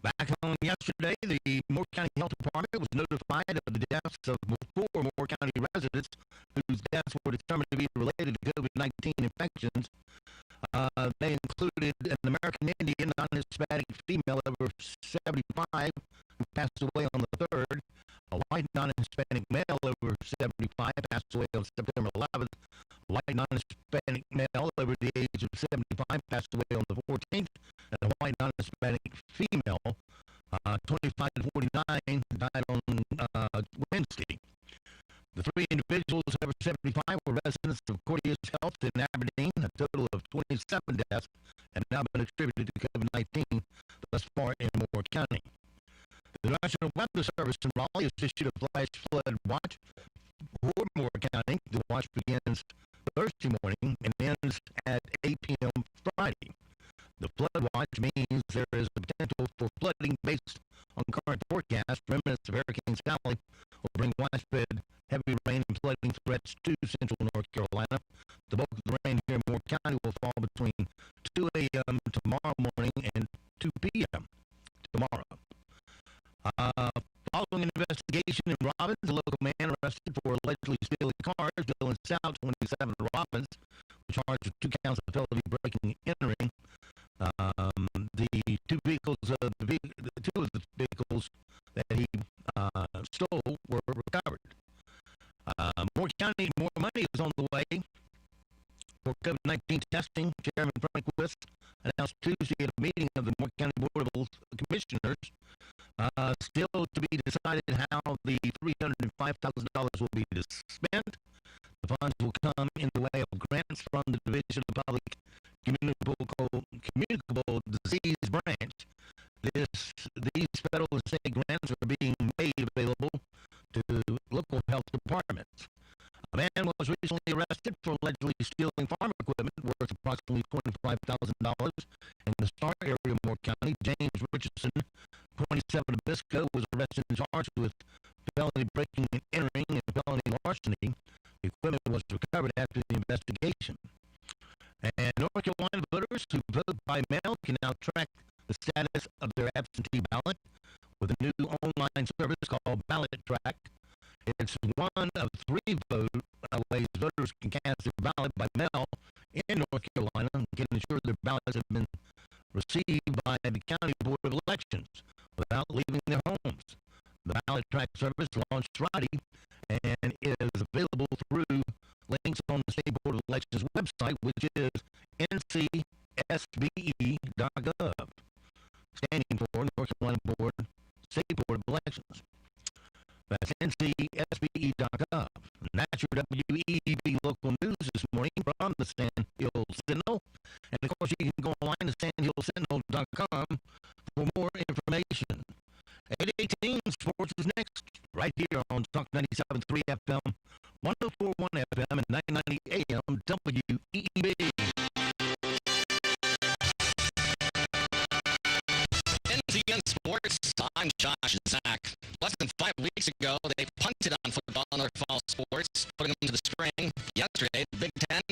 Back home yesterday, the Moore County Health Department was notified of the deaths of 4 Moore County residents whose deaths were determined to be related to COVID-19 infections. They included an American Indian, non-Hispanic female over 75 who passed away on the 3rd, a white non-Hispanic male over 75 passed away on September 11th, a white non-Hispanic male over the age of 75 passed away on the 14th, and a white non-Hispanic female, 25 to 49, died on Wednesday. The 3 individuals over 75 were residents of Cordius Health in Aberdeen. A total of 27 deaths have now been attributed to COVID-19 thus far in Moore County. The National Weather Service in Raleigh has issued a flash flood watch for Moore County. The watch begins Thursday morning and ends at 8 p.m. Friday. The flood watch means there is a potential for flooding based on current forecast. Remnants of Hurricane Sally will bring widespread heavy rain and flooding threats to central North Carolina. The bulk of the rain here in Moore County will fall between 2 a.m. tomorrow morning and 2 p.m. tomorrow. Following an investigation in Robbins, a local man arrested for allegedly stealing cars. Dylan South, 27 Robbins, was charged with 2 counts of felony breaking and entering. The 2 vehicles, the 2 of the vehicles that he stole were recovered. Moore County, more money is on the way for COVID-19 testing. Chairman Frank West announced Tuesday at a meeting of the Moore County Board of Commissioners. Still to be decided how the $305,000 will be spent. The funds will come in the way of grants from the Division of Public Communicable Disease Branch. These federal and state grants are being made available to local health departments. A man was recently arrested for allegedly stealing farm equipment worth approximately $25,000 in the Star area of Moore County. James Richardson, 27 of Bisco, was arrested and charged with felony breaking and entering and felony larceny. The equipment was recovered after the investigation. And North Carolina voters who vote by mail can now track the status of their absentee ballot with a new online service called Ballot Track. It's one of 3 ways voters can cast their ballot by mail in North Carolina and can ensure their ballots have been received by the County Board of Elections without leaving their homes. The Ballot Track service launched Friday and is available through links on the State Board of Elections website, which is WEEB local news this morning from the Sand Hill Sentinel. And of course, you can go online to sandhillsentinel.com for more information. 8:18 Sports is next, right here on Talk 97.3 FM, 104.1 FM, and 990 AM WEEB. NCN Sports, I'm Josh Zach. Less than 5 weeks ago, they punted on football and other fall sports, putting them to the spring. Yesterday, the Big Ten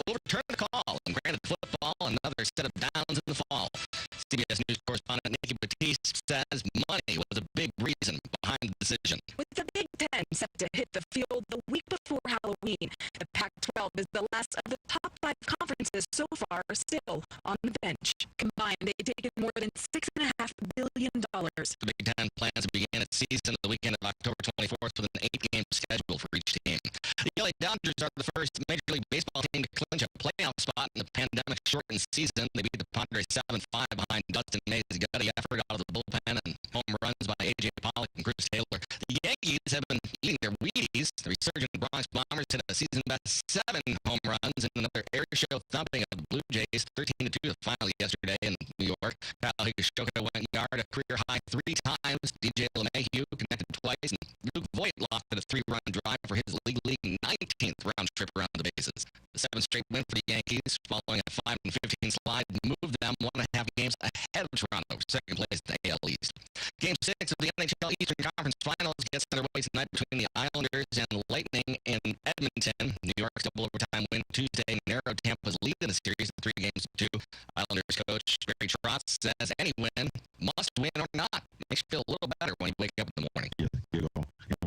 overturned the call and granted football another set of downs in the fall. CBS News correspondent Nikki Batiste says money was a big reason behind the decision. With the Big Ten set to hit the field the week before Halloween, the Pac-12 is the last of the top 5 conferences so far still on the bench. Combined, they've taken more than $6.5 billion. The Big Ten plans to begin its season the weekend of October 24th with an 8-game schedule for each team. The LA Dodgers are the first Major League Baseball team to clinch a playoff spot in the pandemic-shortened season. They beat the Padres 7-5 behind Dustin May's gutty effort out of the bullpen and home runs by A.J. Pollock and Chris Taylor. The Yankees have been eating their Wheaties. The resurgent Bronx Bombers hit a season-best 7 home runs in another airshow thumping of the Blue Jays 13-2 the final yesterday in New York. Kyle Higashioka went yard a career-high 3 times. DJ LeMahieu connected twice, and Luke Voigt lofted a 3-run drive for his league 19th round trip around the bases. The 7th straight win for the Yankees, following a 5-15 slide, moved them 1.5 games ahead of Toronto, second place in the AL East. Game 6 of the NHL Eastern Conference Finals gets underway tonight between the Islanders and Lightning in Edmonton. New York's double overtime win Tuesday narrowed Tampa's lead in the series of 3 games to 2. Islanders coach Greg Trotz says any win, must win or not, makes you feel a little better when you wake up in the morning. You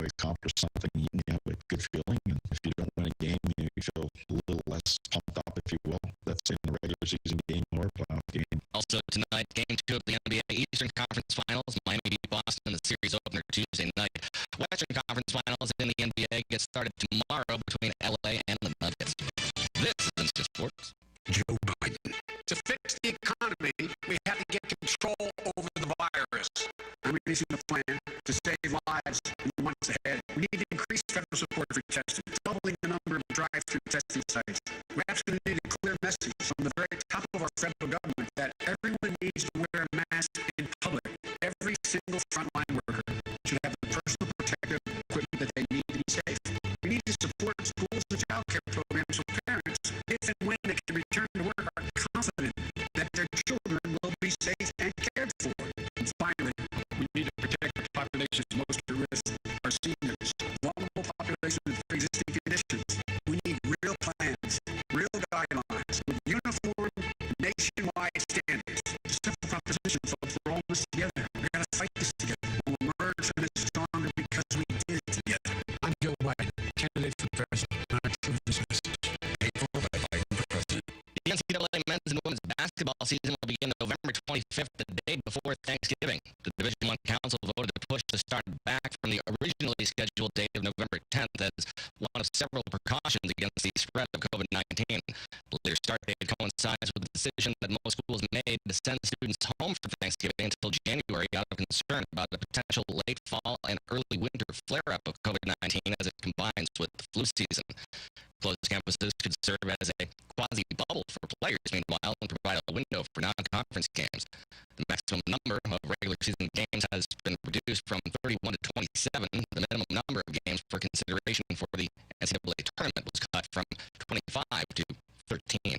accomplish something, you have a good feeling, and if you don't win a game, you feel a little less pumped up, if you will. That's in the regular season game or playoff game. Also tonight, Game 2 of the NBA Eastern Conference Finals. Miami beat Boston in the series opener Tuesday night. Western Conference Finals in the NBA get started tomorrow between LA and the Nuggets. This is Instant Sports. Joe Biden. To fix the economy, we have to get control over the virus. I'm releasing a plan to save lives in the months ahead. We need to increase federal support for testing, doubling the number of drive-through testing sites. We absolutely need a clear message from the very top of our federal government that everyone needs to wear a mask in public. Every single frontline worker should have the personal protective equipment that they need to be safe. We need to support schools and child care programs so parents, if and when they can return to work, are confident that their children will be safe and cared for. And finally, we need to protect the populations most at risk, our seniors, vulnerable populations with pre-existing conditions. We need real plans, real guidelines, with uniform, nationwide standards. Simple proposition, folks, we're all in this together. We're going to fight this together. We'll emerge from this stronger because we did it together. I'm Joe Biden, candidate for president. And I approve this message. Paid for by Biden for president. The NCAA men's and women's basketball season will begin November 25th, the day before Thanksgiving. The Division I Council voted to push the start back from the originally scheduled date of November 10th as one of several precautions against the spread of COVID-19. The later start date coincides with the decision that most schools made to send students home for Thanksgiving until January out of concern about a potential late fall and early winter flare-up of COVID-19 as it combines with the flu season. Closed campuses could serve as a quasi-bubble for players, meanwhile, and provide a window for non-conference games. The maximum number of regular season games has been reduced from 31 to 27. The minimum number of games for consideration for the NCAA tournament was cut from 25 to 13.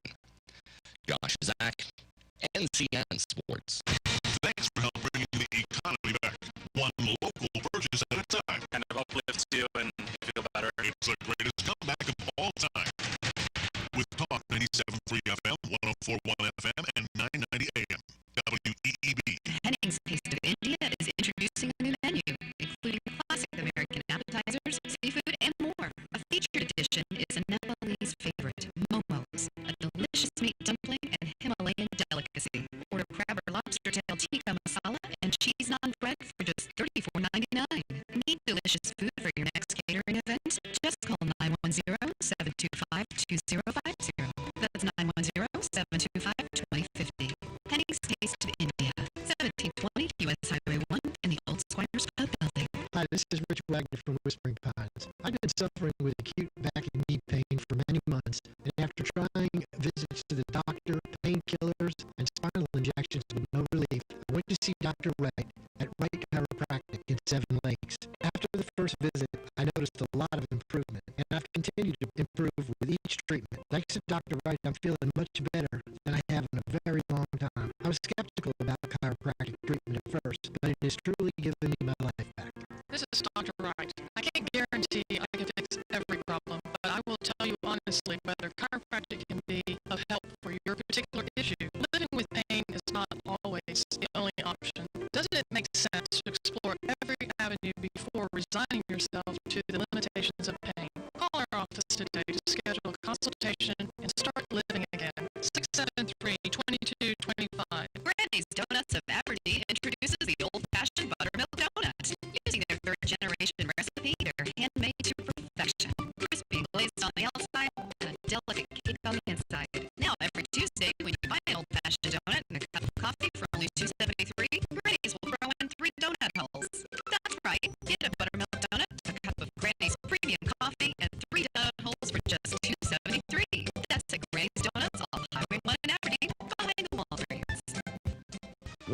Josh Zach, NCN Sports. Thanks for helping bring the economy back, one local purchase at a time. And it uplifts you and feel better. It's the greatest comeback of all time. With Talk 97.3 FM, 104.1 FM, and 990 AM WEEB. Henning's Taste of India is introducing a new menu, including classic American appetizers, seafood, and more. A featured addition is a Nepalese favorite, momos, a delicious meat dumpling and Himalayan delicacy. Order crab or lobster tail tikka masala and cheese naan bread for just $34.99. Need delicious food for your next catering event? Just call 910-725-2050. That's 910-725-2050. Henning's Taste of India, 1720 U.S. Highway 1 in the Old Squires Club building. Hi, this is Rich Wagner from Whispering Pines. I've been suffering with acute back and knee pain for months, and after trying visits to the doctor, painkillers, and spinal injections with no relief, I went to see Dr. Wright at Wright Chiropractic in Seven Lakes. After the first visit, I noticed a lot of improvement, and I've continued to improve with each treatment. Thanks to Dr. Wright, I'm feeling much better than I have in a very long time. I was skeptical about chiropractic treatment at first, but it has truly given me my life back. This is Dr. Wright. I can't guarantee I can fix every problem, but I will tell you honestly whether chiropractic can be of help for your particular issue. Living with pain is not always the only option. Doesn't it make sense to explore every avenue before resigning yourself to the limitations of pain? Call our office today to schedule a consultation and start living again. 673-2225. Granny's Donuts of Aberdeen introduces the old-fashioned buttermilk donut. Using their third-generation recipe, they're handmade to perfection. Crispy glazed on the outside and a delicate cake on the inside. Now, every Tuesday, when you buy an old-fashioned donut and a cup of coffee for only $2.73, Granny's will throw in 3 donut holes. That's right. Get a buttermilk donut, a cup of Granny's premium coffee, and 3 donut holes for just $2.73. That's at Granny's Donuts off Highway 1 in Aberdeen, behind the Walgreens.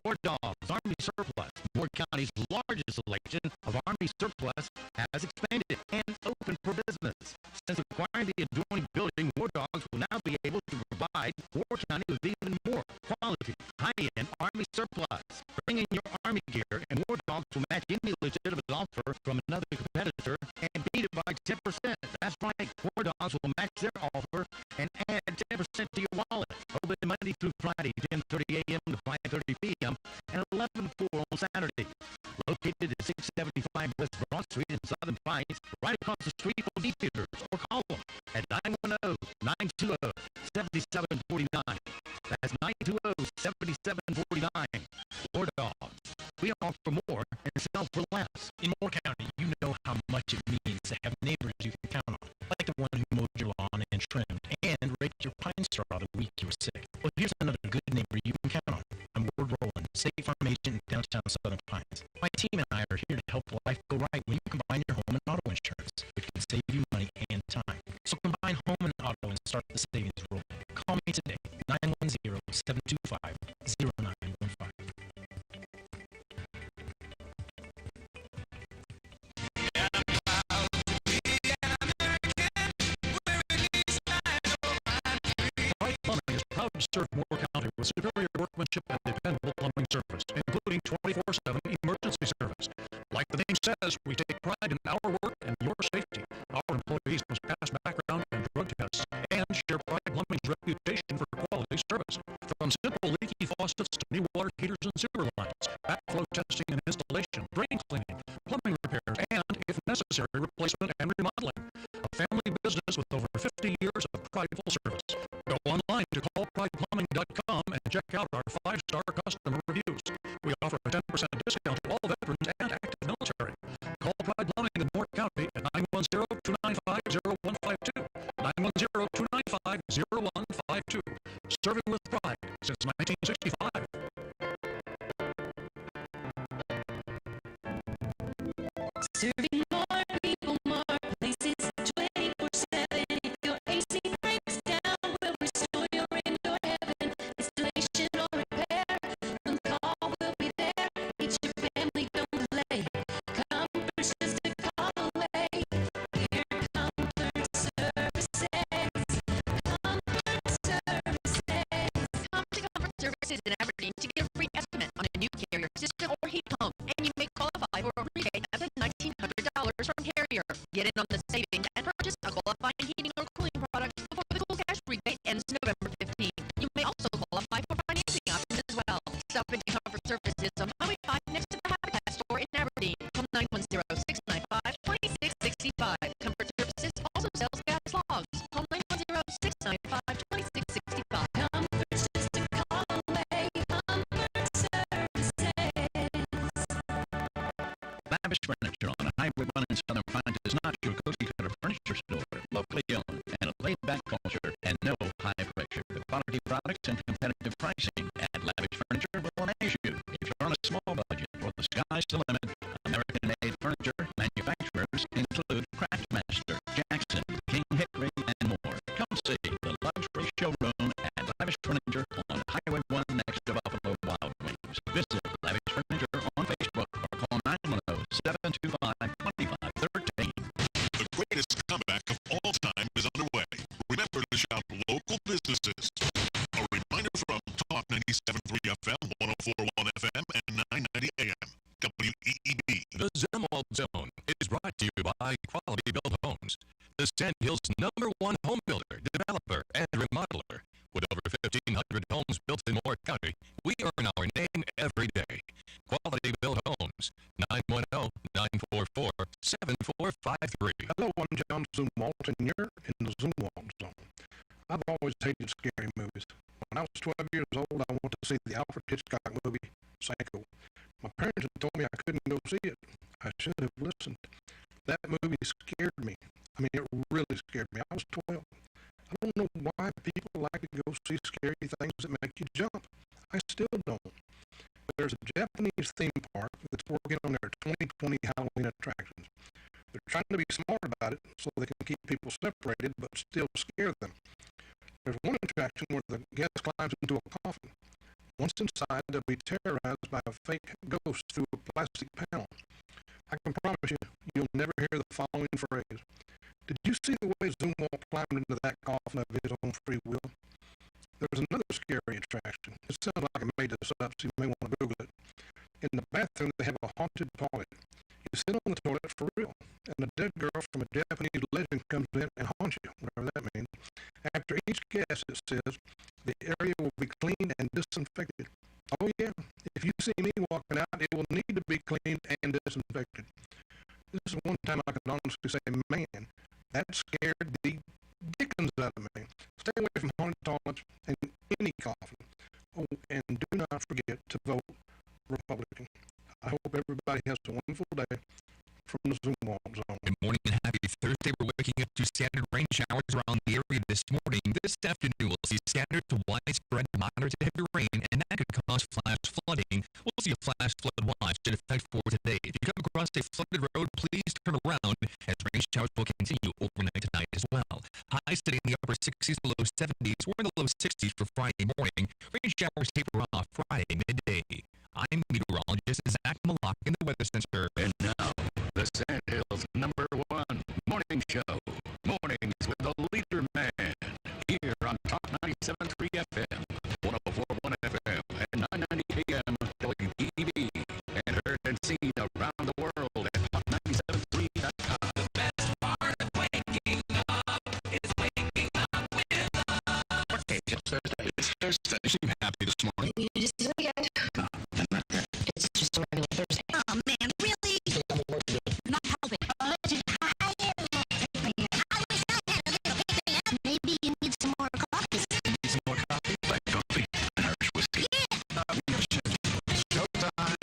War Dogs Army Surplus. Ward County's largest selection of Army surplus has expanded and opened for business. Since acquiring the adjoining building, War Dogs will now be able to provide Ward County with even more quality, high-end Army surplus. Bring in your Army gear, and War Dogs will match any legitimate offer from another competitor and beat it by 10%. That's right, War Dogs will match their offer and add 10% to your wallet. Open Monday through Friday, 10:30 a.m. to 5:30 p.m. and 11 to 4 on Saturday. Located at 675 West Broad Street in Southern Pines, right across the street from Deep Theaters, or call them at 910-920-7749. That's 920-7749. War Dogs. We offer more and sell for less. In Moore County, you know how much it means to have neighbors you can count on, like the one who mowed your lawn and trimmed and raked your pine straw the week you were sick. Well, here's another good neighbor you can count on. I'm Ward Rowland, State Farm Agent in downtown Southern Pines. My team and I are here to help life go right when you combine your home and auto insurance, which can save you money and time. So combine home and auto and start the savings roll. Call me today, 910-725-0915. Proud to serve Moore County with superior workmanship and dependable plumbing service, including 24/7 emergency service. Like the name says, we take pride in our work and your safety. Our employees must pass background and drug tests and share Pride Plumbing's reputation for quality service. From simple leaky faucets to new water heaters and sewer lines, backflow testing and installation, drain cleaning, plumbing repairs, and, if necessary, replacement and remodeling. A family business with over 50 years of prideful service. Go online to callprideplumbing.com and check out our 5-star customer reviews. We offer a 10% discount to all veterans and active military. Call Pride Plumbing in Moore County at 910-295-0152. 910-295-0152. Serving with pride since 1965. Serving more people, more places, 24/7. If your AC breaks down, we'll restore your indoor heaven. Installation or repair, the call will be there. It's your family, don't delay. Comfort's just a call away. Here, Comfort Services. Comfort Services in Aberdeen to get a free estimate on a new Carrier system or heat pump, and you may qualify for a rebate up to $1,900 from Carrier. Get in on the savings and purchase a qualifying heating or cooling product before the cool cash rebate ends November 15th. You may also qualify for financing options as well. Stop into Comfort Services on Highway 5 next to the Habitat store in Aberdeen. Call 910-695-2665. Comfort Services also sells gas logs. Call 910-695-2665. Comfort's just a call away. Comfort Services. Lavish Furniture on Highway 1 in Southern Pines is not your cookie-cutter furniture store. Locally owned and a laid-back culture and no high pressure. The quality products and competitive pricing at Lavish Furniture will amaze you. If you're on a small budget or the sky's the limit, American-made furniture manufacturers include Craftsmaster, Jackson, King Hickory, and more. Come businesses. A reminder from Talk 97.3 FM, 104.1FM, and 990 AM. WEEB. The Zimwalt Zone is brought to you by Quality Built Homes, the Sand Hills #1 home builder, developer, and remodeler. With over 1,500 homes built in Moore County, we earn our name every day. Quality Built Homes, 910-944-7453. Hello, I'm John Zumwalt, and you're in the Zumwalt Zone. I've always hated scary movies. When I was 12 years old, I went to see the Alfred Hitchcock movie, Psycho. My parents had told me I couldn't go see it. I should have listened. That movie scared me. I mean, it really scared me. I was 12. I don't know why people like to go see scary things that make you jump. I still don't. There's a Japanese theme park that's working on their 2020 Halloween attractions. They're trying to be smart about it so they can keep people separated but still scare them. There's one attraction where the guest climbs into a coffin. Once inside, they'll be terrorized by a fake ghost through a plastic panel. I can promise you, you'll never hear the following phrase. Did you see the way Zumwalt climbed into that coffin of his own free will? There's another scary attraction. It sounds like I made this up, so you may want to Google it. In the bathroom, they have a haunted toilet. You sit on the toilet for real, and a dead girl from a Japanese legend comes in and haunts you, whatever that means. After each guest, it says, the area will be cleaned and disinfected. Oh yeah, if you see me walking out, it will need to be cleaned and disinfected. This is one time I can honestly say, man, that scared the dickens out of me. Stay away from haunted toilets and any coffin. Oh, and do not forget to vote Republican. I hope everybody has a wonderful day from the Zumwalt Zone. Good morning and happy Thursday. We're waking up to scattered rain showers around the area this morning. This afternoon, we'll see scattered to widespread moderate to heavy rain, and that could cause flash flooding. We'll see a flash flood watch in effect for today. If you come across a flooded road, please turn around as rain showers will continue overnight tonight as well. Highs today in the upper 60s, low 70s. We're in the low 60s for Friday morning. Rain showers taper off Friday midday. I'm meteorologist Zach Malak in the Weather Center. And now, the Sand Hills #1 morning show. Mornings with the LeaderMan. Here on Talk 97.3 FM, 104.1 FM, and 990 AM WEEB. And heard and seen around the world at Talk97.3.com. The best part of waking up is waking up with us. Hey, it's Thursday. You seem happy this morning. You just say it. It's just a regular Thursday. Oh man, really? Not helping. Maybe you need some more coffee. Some more coffee? Black coffee and Irish whiskey. Yeah. Showtime.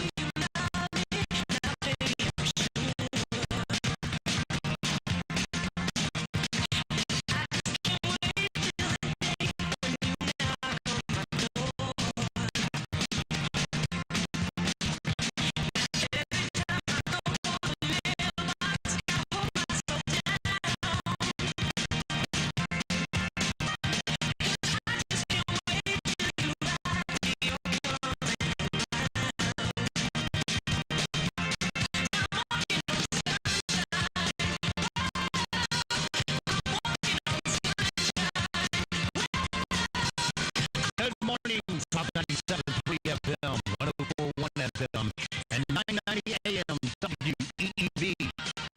Good morning, Talk 97.3 FM, 104.1 FM, and 990 AM WEEB.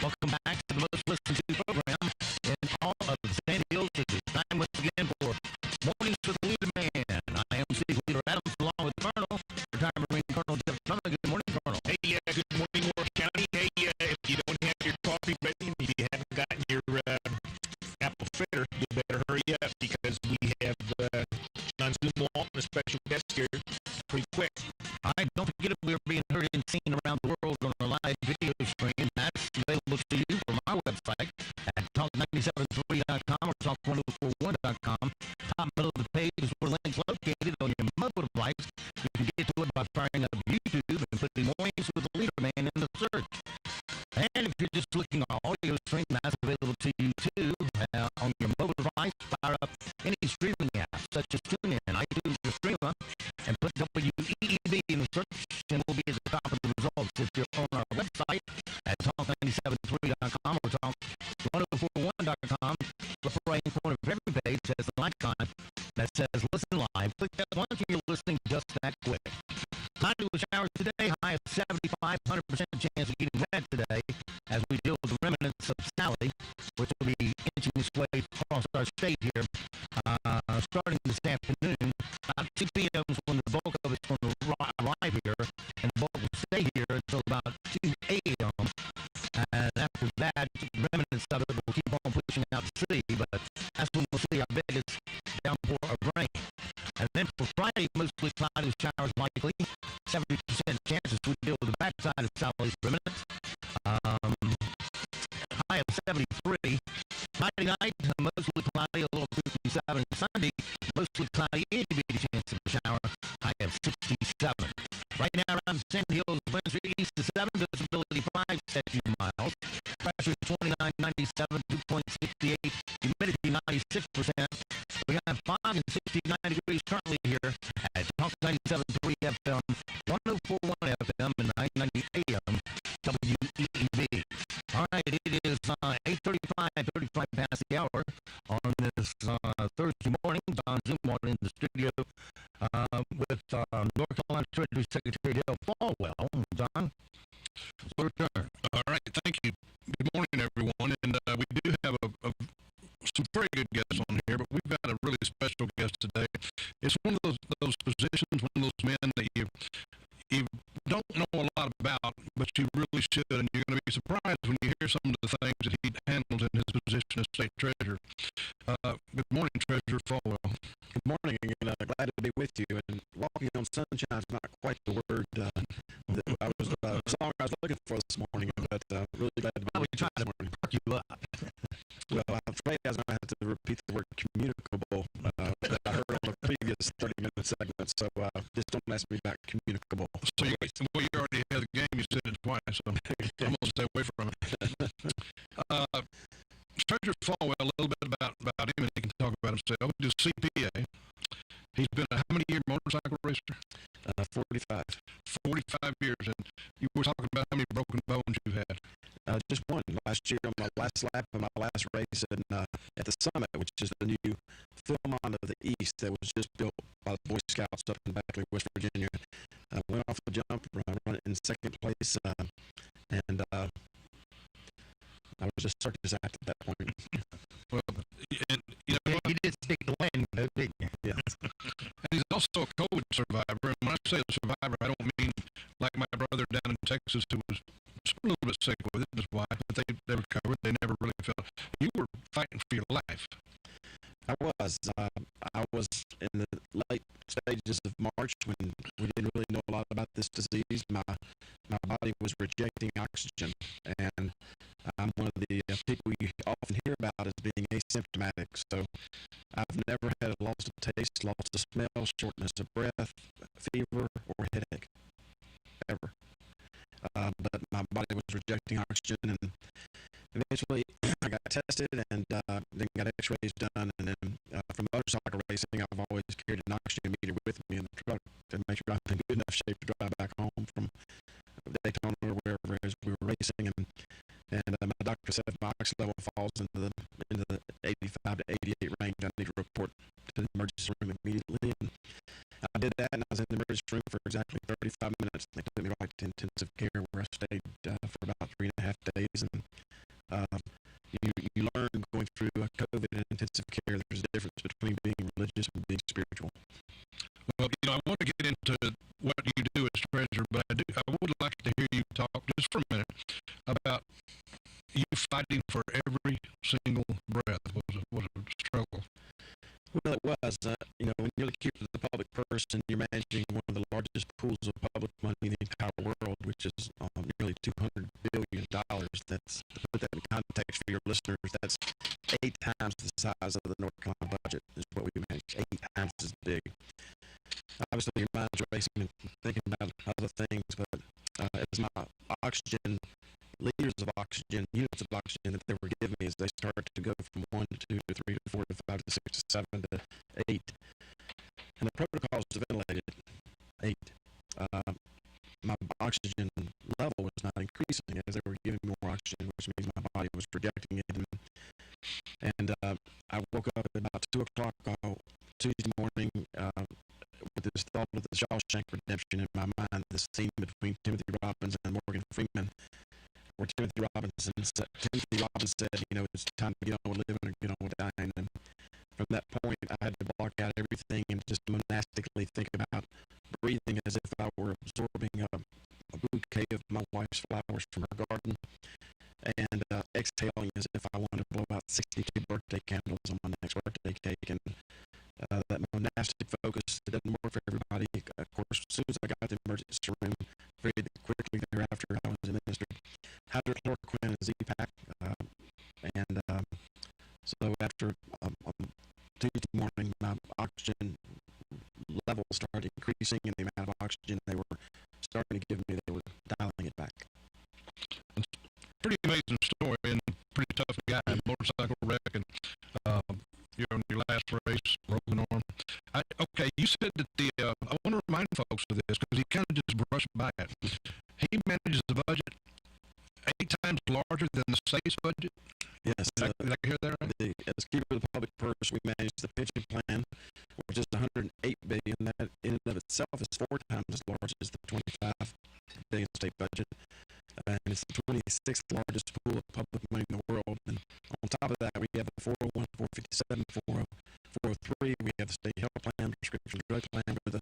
Welcome back to the most listened to program in all of the Sand Hills. It is time once again for Mornings with the LeaderMan. I am Chief Leader Adams, along with Colonel, retired Marine Colonel Jeff Trummer. Good morning, Colonel. Hey, good morning, Moore County. Hey, if you don't have your coffee ready, if you haven't gotten your apple fritter, you better hurry up because we have John Zumwalt and a special guest here pretty quick. All right, don't forget we're being heard and seen around the world on our live video stream. That's available to you from our website at talk973.com or talk1041.com. Top middle of the page is where links located on your mobile device. You can get to it by firing up YouTube and putting Mornings with the LeaderMan in the search. And if you're just looking at audio stream, that's available to you too on your mobile device. Fire up any streaming app such as TuneIn, iTunes, or Streamer, and put WEEB in the search, and we'll be at the top of the results. If you're on our website at talk973.com or talk1041.com, the right corner of every page page has an icon that says listen live. Click that once and you're listening just that quick. Cloudy with showers today, high of 75, 100% chance of getting wet today as we deal with the remnants of Sally, which will be inching its way across our state here, starting this afternoon. About 2 p.m. is when the bulk of it's going to arrive here, and the bulk will stay here until about 2 a.m. And after that, remnants of it will keep on pushing out to sea, but that's when we'll see our biggest downpour of rain. And then for Friday, mostly cloudy with showers likely. 70% chances we deal with the backside of southeast remnants. High of 73. Friday night, mostly cloudy, a little 57. Sunday, mostly cloudy, itty bitty chance of a shower. High of 67. Right now around the Sand Hills, winds are east to 7, visibility 5 statute miles. Pressure 29, 97, 2.68, humidity 96%. We have fog and 69 degrees currently here at Talk 97.3 FM, 104.1 FM, and 990 AM, WEEB. All right, it is 8:35, 35 past the hour on this Thursday morning. Don Zumar in the studio with North Carolina Treasury Secretary Dale Falwell. Don, it's your turn. All right, thank you. Good morning, everyone. And we do have some very good guests on here, but we've got a really special guest today. It's one of those positions, one of those men that you don't know a lot about, but you really should, and you're going to be surprised when you hear some of the things that he handles in his position as state treasurer. Good morning, Treasurer Falwell. Good morning, and glad to be with you. And walking on sunshine is not quite the word song I was looking for this morning, but really glad to be with you this morning. You up. Well, I'm afraid I was going to have to repeat the word communicable that I heard on the previous 30-minute segment, so just don't ask me about communicable. So you already had the game, you said it twice, so I'm going to stay away from it. Treasurer Falwell, a little bit about him, and he can talk about himself. He's a CPA. He's been a how-many-year motorcycle racer? 45. 45 years, and you were talking about how many broken bones you've had. Just one. Last year on my last lap of my last race at the Summit, which is the new Philmont of the East that was just built by the Boy Scouts up in Beckley, West Virginia. I went off the jump, run in second place, and I was just circus act at that point. Well, and you know, you did stick the landing, though, didn't you? Yeah. And he's also a COVID survivor. And when I say a survivor, I don't mean like my brother down in Texas who was a little bit sick with it, his wife, but they recovered. They never really felt. You were fighting for your life. I was in the late stages of March when we didn't really know a lot about this disease. My body was rejecting oxygen, and I'm one of the people you often hear about as being asymptomatic. So I've never had a loss of taste, loss of smell, shortness of breath, fever, or headache, ever. But my body was rejecting oxygen, and eventually I got tested and then got x-rays done, and then from motorcycle racing I've always carried an oxygen meter with me in the truck to make sure I'm in good enough shape to drive back home from Daytona or wherever it is we were racing, and my doctor said if my oxygen level falls into the 85 to 88 range, I need to report to the emergency room immediately. And I did that, and I was in the emergency room for exactly 35 minutes. They took me right to intensive care, where I stayed for about 3.5 days. And you learn going through COVID and intensive care, there's a difference between being religious and being spiritual. Well, you know, I want to get into what you do as treasurer, but I would like to hear you talk just for a minute about you fighting for every single breath. Was a struggle. Well, it was. When you're the keeper of the public purse and you're managing one of the largest pools of public money in the entire world, which is nearly $200 billion, that's, to put that in context for your listeners, that's 8 times the size of the North Carolina budget is what we manage, 8 times as big. Obviously, your mind's racing and thinking about other things, but as my oxygen, liters of oxygen, units of oxygen that they were giving me as they started to go from 1 to 2 to 3 to 4 to 5 to 6 to 7 to 8. And the protocols ventilated 8. My oxygen level was not increasing as they were giving me more oxygen, which means my body was rejecting it. And I woke up at about about 2 o'clock Tuesday morning, with this thought of the Shawshank Redemption in my mind, this scene between Timothy Robbins and Morgan Freeman, where Timothy Robbins said, you know, it's time to get on with living or get on with dying. And from that point, I had to block out everything and just monastically think about breathing as if I were absorbing a bouquet of my wife's flowers from her garden, and exhaling as if I wanted to blow out 62 birthday candles on my next birthday cake. And that monastic focus doesn't work for everybody. Of course, as soon as I got to the emergency room, very quickly thereafter, I was administered hydrochloroquine and Z-Pack. So after Tuesday morning, my oxygen level started increasing, and the amount of oxygen they were starting to give me, they were dialing it back. Pretty amazing story, and pretty tough guy, motorcycle wreck, and you're in your last race, broken arm. Okay, you said that I want to remind folks of this because he kind of just brushed by it. He manages the budget 8 times larger than the state's budget. Yes. Did I hear that right? As Keeper of the Public Purse, we manage the pension plan, which is $108 billion. That in and of itself is 4 times as large as the $25 billion state budget. And it's the 26th largest pool of public money in the world. And on top of that, we have the 401, 457, 403. We have the state health plan, prescription drug plan with the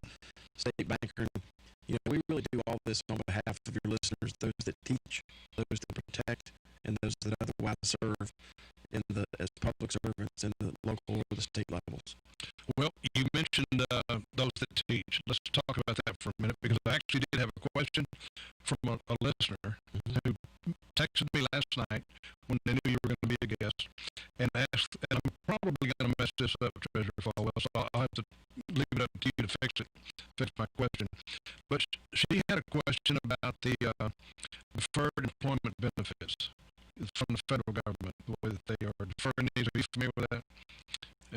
state banker. And, you know, we really do all this on behalf of your listeners, those that teach, those that protect, and those that otherwise serve as public servants in the local or the state levels. Well, you mentioned those that teach. Let's talk about that for a minute, because I actually did have a question from a listener who texted me last night when they knew you were going to be a guest, and asked, and I'm probably going to mess this up, Treasurer Falwell, so I'll have to leave it up to you to fix my question. But she had a question about the deferred employment benefits from the federal government, the way that they are deferring these. Are you familiar with that?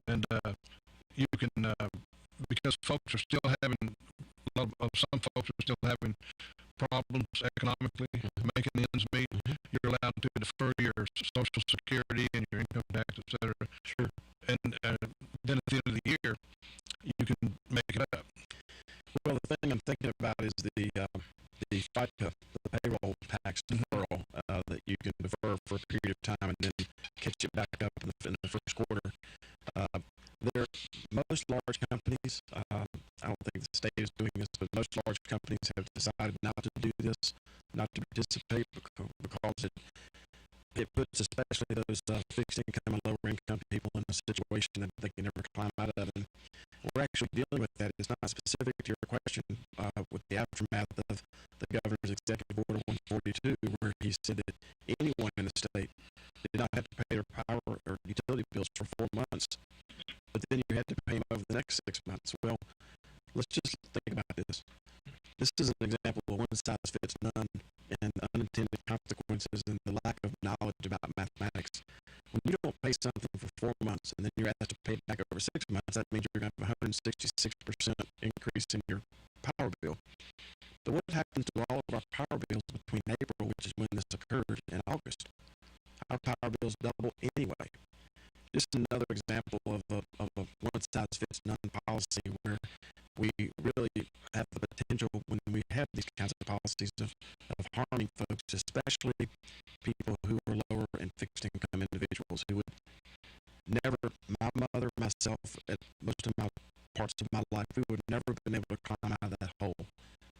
And you can, because folks are still having, some folks are still having problems economically, making the ends meet. You're allowed to defer your Social Security and your income tax, et cetera. Sure. And then at the end of the year, you can make it up. Well, the thing I'm thinking about is the FICA, the payroll tax deferral that you can defer for a period of time and then catch it back up in the first quarter. Most large companies, I don't think the state is doing this, but most large companies have decided not to do this, not to participate, because it puts especially those fixed income and lower income people in a situation that they can never climb out of. And we're actually dealing with that. It's not specific to your question, with the aftermath of the governor's executive order 142, where he said that anyone in the state did not have to pay their power or utility bills for 4 months, but then you had to pay them over the next 6 months. Well, let's just think about this. This is an example of one size fits none and unintended consequences and the lack of knowledge about mathematics. When you don't pay something for 4 months and then you're asked to pay it back over 6 months, that means you're going to have a 166% increase in your power bill. But what happens to all of our power bills between April, which is when this occurred, and August? Our power bills double anyway. Just another example of a one-size-fits-none policy where we really have the potential, when we have these kinds of policies, of harming folks, especially people who are lower and fixed-income individuals who would never, my mother, myself, at most of my parts of my life, we would never have been able to climb out of that hole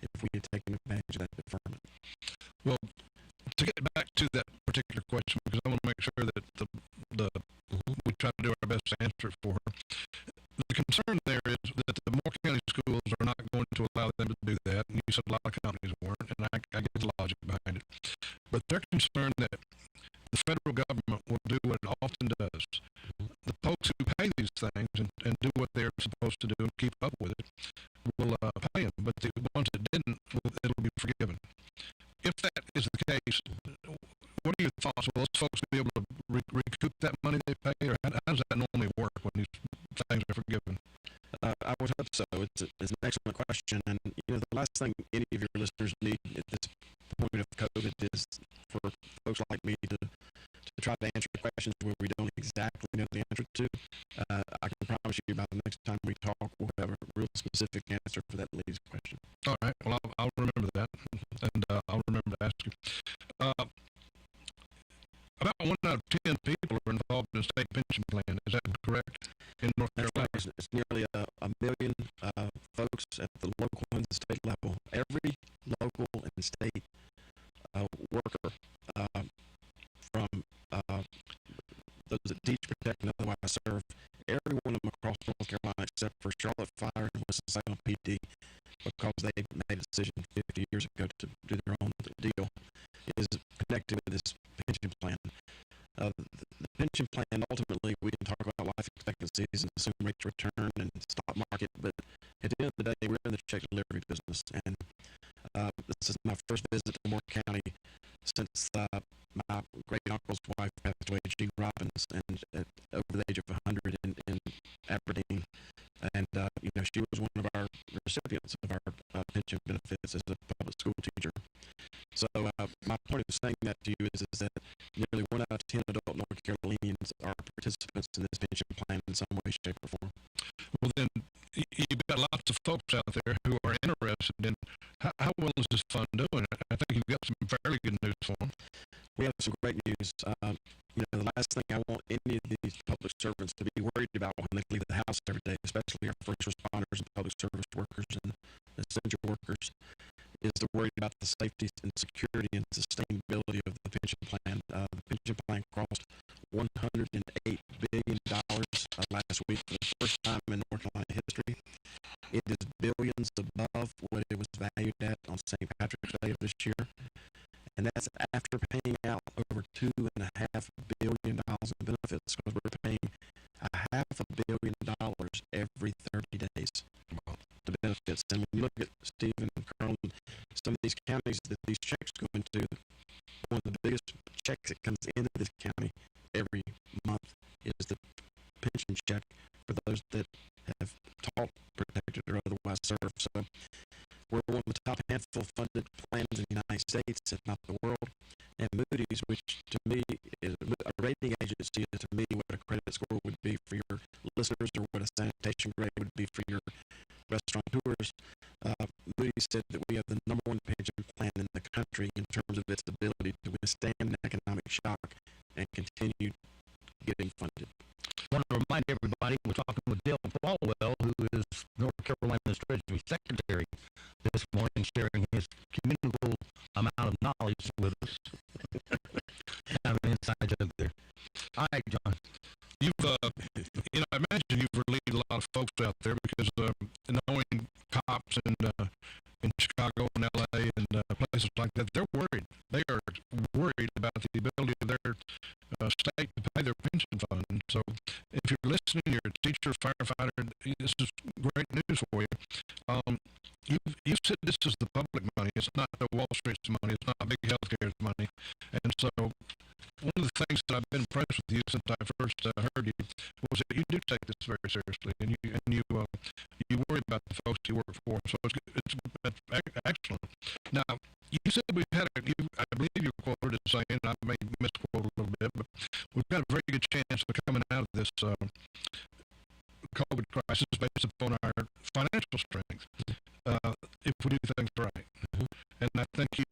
if we had taken advantage of that deferment. Well, to get back to that particular question, because I want to make sure that we try to do our best to answer it for her. The concern there is that the Moore County schools are not going to allow them to do that. And you said a lot of companies weren't, and I get the logic behind it. But they're concerned that the federal government will do what it often does. The folks who pay these things and do what they're supposed to do and keep up with it will pay them, but the ones that didn't, it'll be forgiven. If that is the case, what are your thoughts? Will those folks be able to recoup that money they pay, or how does that normally work when these things are forgiven? I would hope so. It's an excellent question, and the last thing any of your listeners need at this point of COVID is for folks like me to try to answer questions where we don't exactly know the answer to. I can promise you by the next time we talk, we'll have a real specific answer for that lady's question. All right. Well, I'll remember that, and I'll remember to ask you. About 1 out of 10 people are involved in a state pension plan. Is that correct? In North Carolina, it's nearly a million folks at the local and the state level. Every local and state worker, from those that teach, protect, and otherwise serve, every one of them across North Carolina except for Charlotte Fire and Winston-Salem PD, because they made a decision 50 years ago to do their own deal, is connected with this pension plan. The pension plan, ultimately, we can talk about life expectancies and assume rates of return and stock market, but at the end of the day, we're in the check delivery business. And this is my first visit to Moore County since my great-uncle's wife passed away, G. Robbins, and over the age of 100 in Aberdeen. And, she was one of our recipients of our pension benefits as a public school teacher. So my point of saying that to you is that nearly 1 out of 10 adult North Carolinians are participants in this pension plan in some way, shape, or form. well then, you've got lots of folks out there who are interested in how well is this fund doing. I think you've got some fairly good news for them. We have some great news. The last thing I want any of these public servants to be worried about when they leave the house every day, especially our first responders and public service workers and essential workers, is to worry about the safety and security and sustainability of the pension plan. The pension plan cost $108 billion last week for the first time in North Carolina history. It is billions above what it was valued at on St. Patrick's Day of this year. And that's after paying out over $2.5 billion in benefits, because we're paying $500 million every 30 days to benefits. And when you look at Stephen and Colonel, some of these counties that these checks go into, one of the biggest checks that comes into this county every month is the pension check for those that have taught, protected, or otherwise served. So we're one of the top handful funded plans in the United States, if not the world. And Moody's, which to me is a rating agency, is to me what a credit score would be for your listeners, or what a sanitation grade would be for your restaurateurs. Moody's said that we have the #1 pension plan in the country in terms of its ability to withstand an economic shock and continue getting funded. I want to remind everybody we're talking with Dale Falwell, who is North Carolina's Treasury Secretary, this morning, sharing his communicable amount of knowledge with us. Kind of an inside joke there. All right, John. I imagine you've relieved a lot of folks out there, because knowing cops in Chicago and LA and places like that, they're worried. They are worried about the ability of their state to pay their pension fund. So if you're listening, you're a teacher, firefighter, this is great news for you. You said this is the public money. It's not the Wall Street's money. It's not big healthcare's money. And so one of the things that I've been impressed with you since I first heard you was that you do take this very seriously, and you worry about the folks you work for. So it's excellent. Now, you said we've had I believe you quoted as saying, I may misquote a little bit, but we've got a very good chance of coming out of this COVID crisis based upon our financial strength, if we do things right. And I think you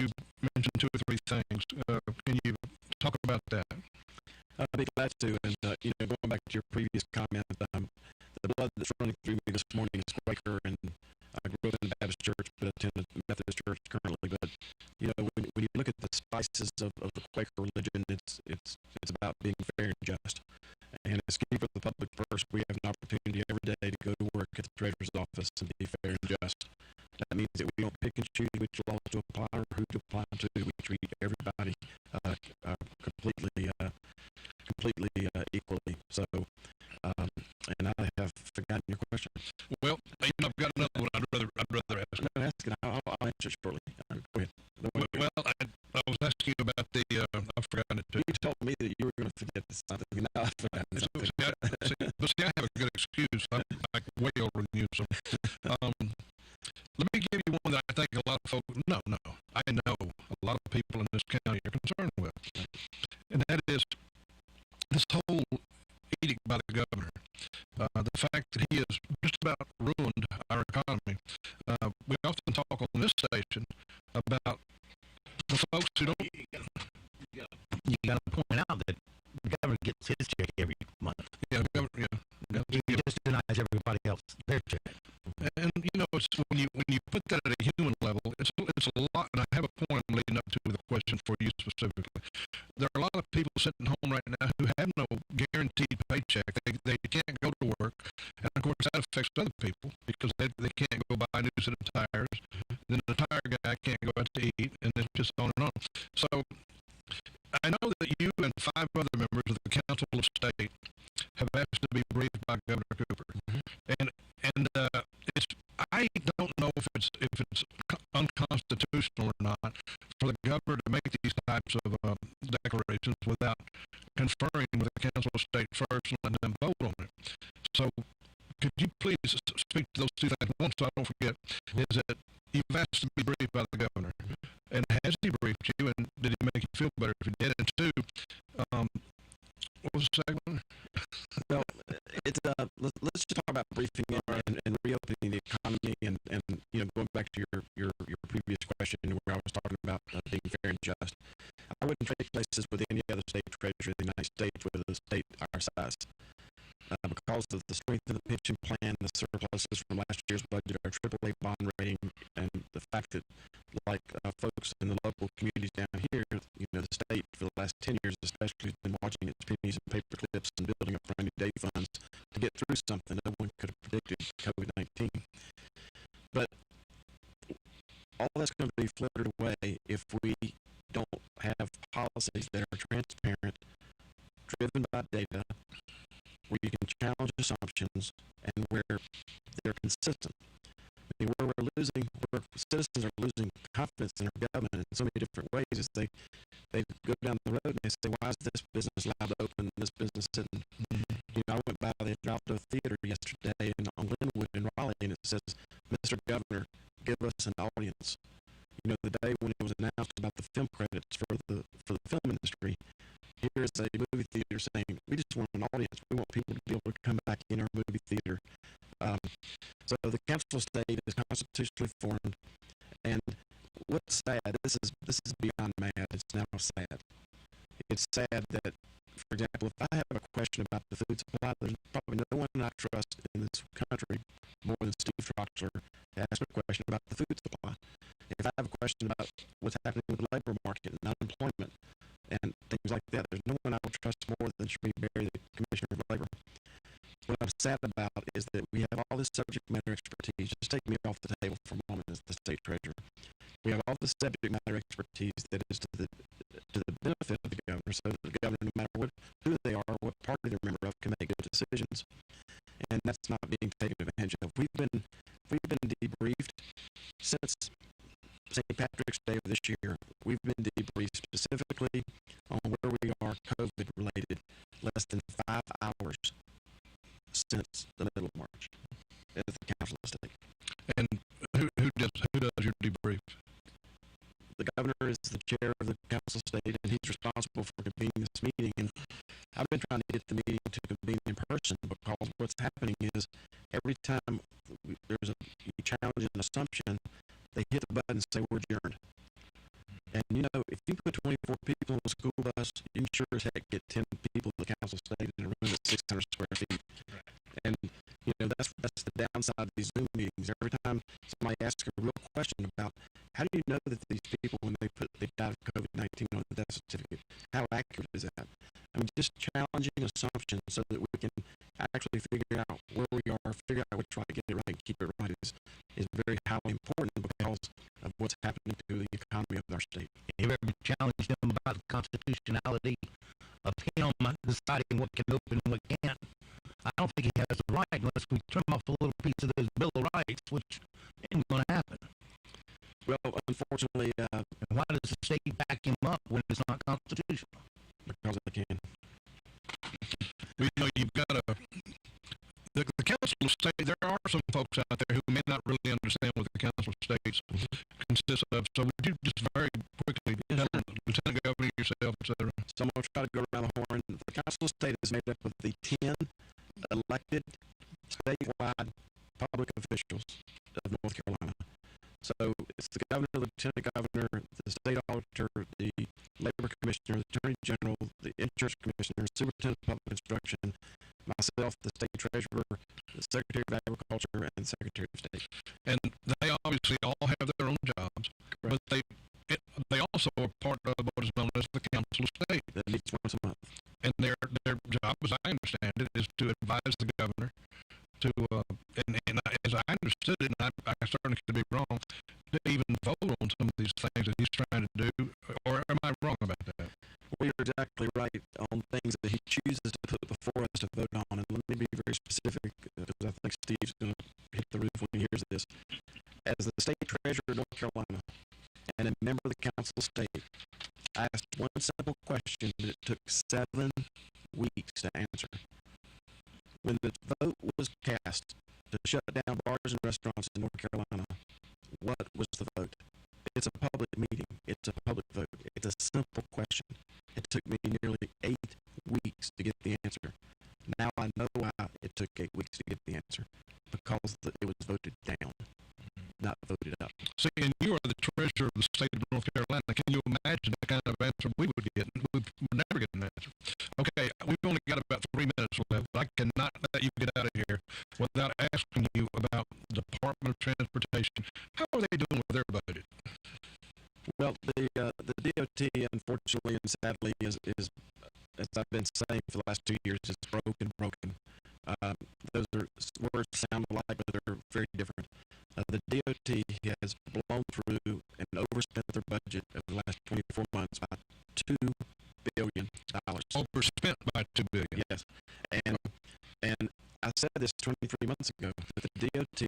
mentioned 2 or 3 things. Can you talk about that? I'd be glad to. And going back to your previous comment, the blood that's running through me this morning is Quaker, and I grew up in the Baptist church, but attend a Methodist church currently. But when you look at the spices of the Quaker religion, it's about being fair and just. And as keeper of the public purse, we have an opportunity every day to go to work at the treasurer's office and be fair and just. That means that we don't pick and choose which laws to apply or who to apply to. We treat everybody completely equally. So, and I have forgotten your question. Well, I've got another one I'd rather ask. No, ask it. I'll answer it shortly. Go ahead. Well, I was asking you about I've forgotten it too. You told me that you were going to forget something, and now I've forgotten something. See, I have a good excuse. I'm like way over you. So, let me give you one that I think a lot of folks, I know a lot of people in this county are concerned with. And that is this whole The fact that he has just about ruined our economy. We often talk on this station about the folks who don't. You got to point out that the governor gets his check every month. Yeah. He just denies everybody else their check. And it's when you put that at a human level, it's a lot. And I have a point I'm leading up to with a question for you specifically. There are a lot of people sitting home right now who have no guaranteed paycheck. They can't go to work, and of course that affects other people because they can't go buy a new set of tires. Then the tire guy can't go out to eat, and it's just on and on. So I know that you and 5 other members of the Council of State have asked to be briefed by Governor Cooper, and it's I don't know if it's unconstitutional or not for the governor to make these types of declarations without conferring with the Council of State first and letting them vote on it. So could you please speak to those two things? One, so I don't forget, is that you've asked to be briefed by the governor, and has he briefed you, and did he make you feel better if he did? And two, what was the second one? Well, it's let's just talk about briefing and reopening the economy, and going back to your previous question where I was talking about being fair and just. I wouldn't trade places with any other state treasurer in the United States with a state our size. Because of the strength of the pension plan, the surpluses from last year's budget, our AAA bond rating, and the fact that, like folks in the local communities down here, the state for the last 10 years especially has been watching its pennies and paper clips and building up rainy day funds to get through something no one could have predicted, COVID-19. But all that's going to be fluttered away if we don't have policies that are transparent, driven by data, where you can challenge assumptions, and where they're consistent. I mean, where citizens are losing confidence in our government in so many different ways is they go down the road and they say, why is this business allowed to open and this business isn't? I went by the Alto Theater yesterday on Linwood in Raleigh, and it says, Mr. Governor, give us an audience. The day when it was announced about the film credits for the film industry, here's a movie theater saying, we just want an audience. We want people to be able to come back in our movie theater. So the Council of State is constitutionally formed, and what's sad, this is beyond mad, it's now sad. It's sad that, for example, if I have a question about the food supply, there's probably no one I trust in this country more than Steve Troxler to ask a question about the food supply. If I have a question about what's happening with the labor market and unemployment and things like that, there's no one I will trust more than Sheree Berry, the Commissioner of Labor. What I'm sad about is that we have all this subject matter expertise. Just take me off the table for a moment as the state treasurer. We have all this subject matter expertise that is to the benefit of the governor, so that the governor, no matter who they are, what party they're a member of, can make good decisions. And that's not being taken advantage of. We've been debriefed since St. Patrick's Day of this year. We've been debriefed specifically on where we are COVID related less than 5 hours since the middle of March at the Council of State. And who does your debrief? The governor is the chair of the Council of State, and he's responsible for convening this meeting. And I've been trying to get the meeting to convene in person, because what's happening is every time there's you challenge an assumption, they hit the button and say we're adjourned. And if you put 24 people in a school bus, you can sure as heck get 10 people at the Council of State in a room that's 600 square feet. And that's the downside of these Zoom meetings. Every time somebody asks a real question about how do you know that these people, when they died of COVID-19 on the death certificate, how accurate is that? I mean, just challenging assumptions so that we can actually figure out where we are, figure out which way to get it right and keep it right is very highly important because of what's happening to the economy of our state. Have you ever challenged them about the constitutionality of him deciding what can open and what can't? I don't think he has the right unless we trim off a little piece of those Bill of Rights, which isn't going to happen. Well, unfortunately, why does the state back him up when it's not constitutional? Because they can. You've got the Council of State. There are some folks out there who may not really understand what the Council of States consists of. So would you just very quickly tell Lieutenant Governor, yourself, etc. So I'm going to try to go around the horn. The Council of State is made up of the 10 elected statewide public officials of North Carolina. So it's the governor, the lieutenant governor, the state auditor, the labor commissioner, the attorney general, the insurance commissioner, superintendent of public instruction, myself, the state treasurer, the secretary of agriculture, and the secretary of state. And they obviously all have their own jobs, but they also are part of what is known as the Council of State. That meets once a month. And their job, as I understand it, is to advise the governor to, and as I understood it, and I certainly could be wrong, to even vote on some of these things that he's trying to do, or am I wrong about that? Well, you're exactly right on things that he chooses to put before us to vote on, and let me be very specific, because I think Steve's going to hit the roof when he hears this. As the state treasurer of North Carolina, and a member of the Council of State, I asked one simple question that it took 7 weeks to answer. When the vote was cast to shut down bars and restaurants in North Carolina, what was the vote? It's a public meeting. It's a public vote. It's a simple question. It took me nearly 8 weeks to get the answer. Now I know why it took 8 weeks to get the answer. Because it was voted down, not voted up. See, and you are the treasurer of the state of North Carolina. Can you imagine the kind of answer we would get? We would never get an answer. Okay, we've only got about 3 minutes left. I cannot let you get out of here without asking you about the Department of Transportation. How are they doing with their budget? Well, the DOT, unfortunately and sadly, is as I've been saying for the last 2 years, it's broken. Those are words sound alike, but they're very different. The DOT has blown through and overspent their budget over the last 24 months by $2 billion. Overspent by $2 billion. Yes, and I said this 23 months ago that the DOT,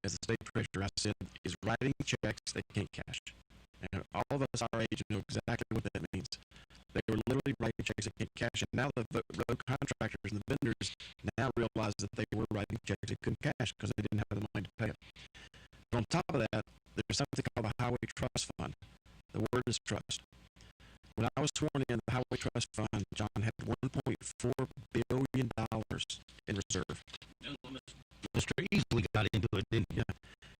as the state treasurer, I said, is writing checks they can't cash. And all of us our age know exactly what that means. They were literally writing checks they can't cash, and now the road contractors and the vendors now realize that they were writing checks they couldn't cash because they didn't have the money to pay it. But on top of that, there's something called the Highway Trust Fund. The word is trust. When I was sworn in, the Highway Trust Fund, John, had $1.4 billion in reserve. Mr. Easley got into it, didn't he? Yeah.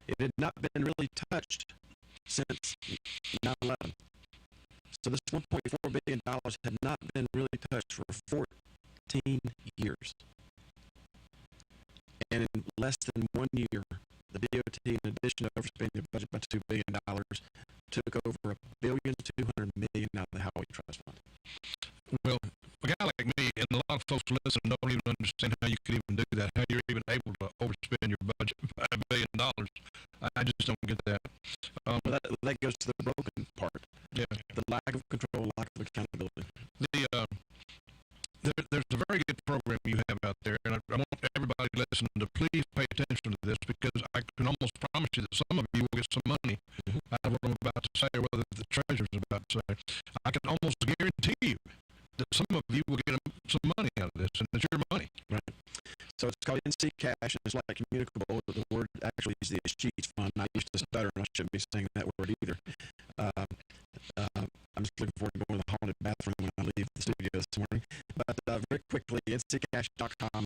It had not been really touched since 9/11. So this $1.4 billion had not been really touched for 14 years. And in less than 1 year, the DOT, in addition to overspending the budget by $2 billion, took over $1.2 billion out of the Highway Trust Fund. Well, a guy like me, and a lot of folks listening don't even understand how you could even do that, how you're even able to overspend your budget by $1 billion. I just don't get that. Well, that goes to the broken part. Yeah. The lack of control, lack of accountability. There's a very good program you have out there, and I want everybody listening to please pay attention to this, because I can almost promise you that some of you will get some money out of what I'm about to say, or whether the treasurer's about to say. I can almost guarantee you that some of you will get some money out of this, and it's your money. Right. So it's called NC Cash, and it's like communicable. The word actually is the Escheats Fund. I used to stutter, and I shouldn't be saying that word either. I'm just looking forward to going to the haunted bathroom when I leave the studio this morning. But very quickly, nccash.com.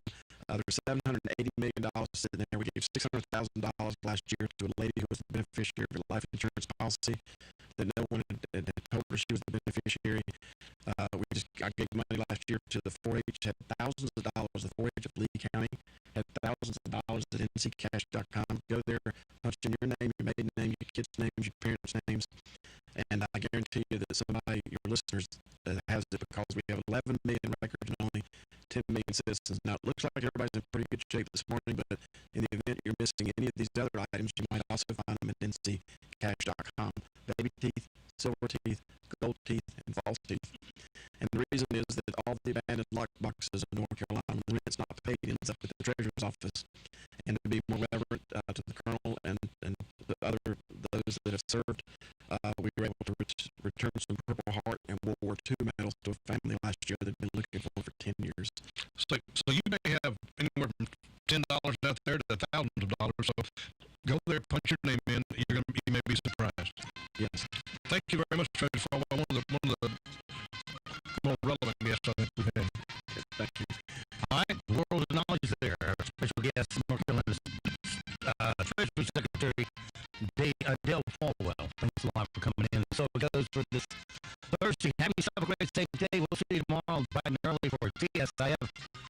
There's $780 million sitting there. We gave $600,000 last year to a lady who was the beneficiary of a life insurance policy that no one had told her she was the beneficiary. I gave money last year to the 4-H, had thousands of dollars. The 4-H of Lee County had thousands of dollars at nccash.com. Go there, punch in your name, your maiden name, your kids' names, your parents' names, and I guarantee you that somebody, your listeners, has it, because we have 11 million records and only 10 million citizens. Now, it looks like everybody's in pretty good shape this morning, but in the event you're missing any of these other items, you might also find them at nccash.com. Baby teeth, silver teeth, gold teeth, and false teeth. And the reason is that all the abandoned lock boxes in North Carolina, when it's not paid, ends up at the treasurer's office. And to be more reverent to the colonel and those that have served, we were able to return some Purple Heart and World War II medals to a family last year that had been looking for 10 years. So you may have anywhere from $10 out there to thousands of dollars. So go there, punch your name in. You may be surprised. Yes. Thank you very much, Treasurer Falwell. One of the more relevant guests I think we've had. Thank you. All right, the world of knowledge who's there? Our special guest, North Carolina's Treasury Secretary, Dale Falwell. Thanks a lot for coming in. So it goes for this Thursday. Have yourself a great safe day. We'll see you tomorrow bright and early for TSIF.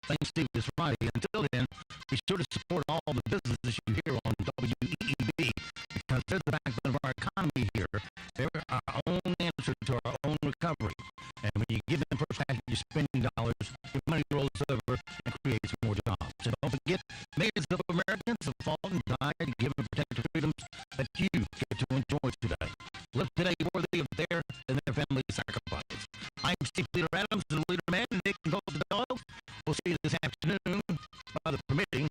Thanks, Steve, this Friday. Until then, be sure to support all the businesses you hear on WEEB because they're the backbone of our economy here. They're our own answer to our own recovery. And when you give them first half, you're spending dollars, your money rolls over and creates more jobs. So don't forget, millions of Americans have fought and died, given and protected freedoms that you get to enjoy today. Live today worthy of their and their family's sacrifices. I'm Steve Leader Adams, the LeaderMan, Nick and Gold. We'll see you this afternoon, weather permitting,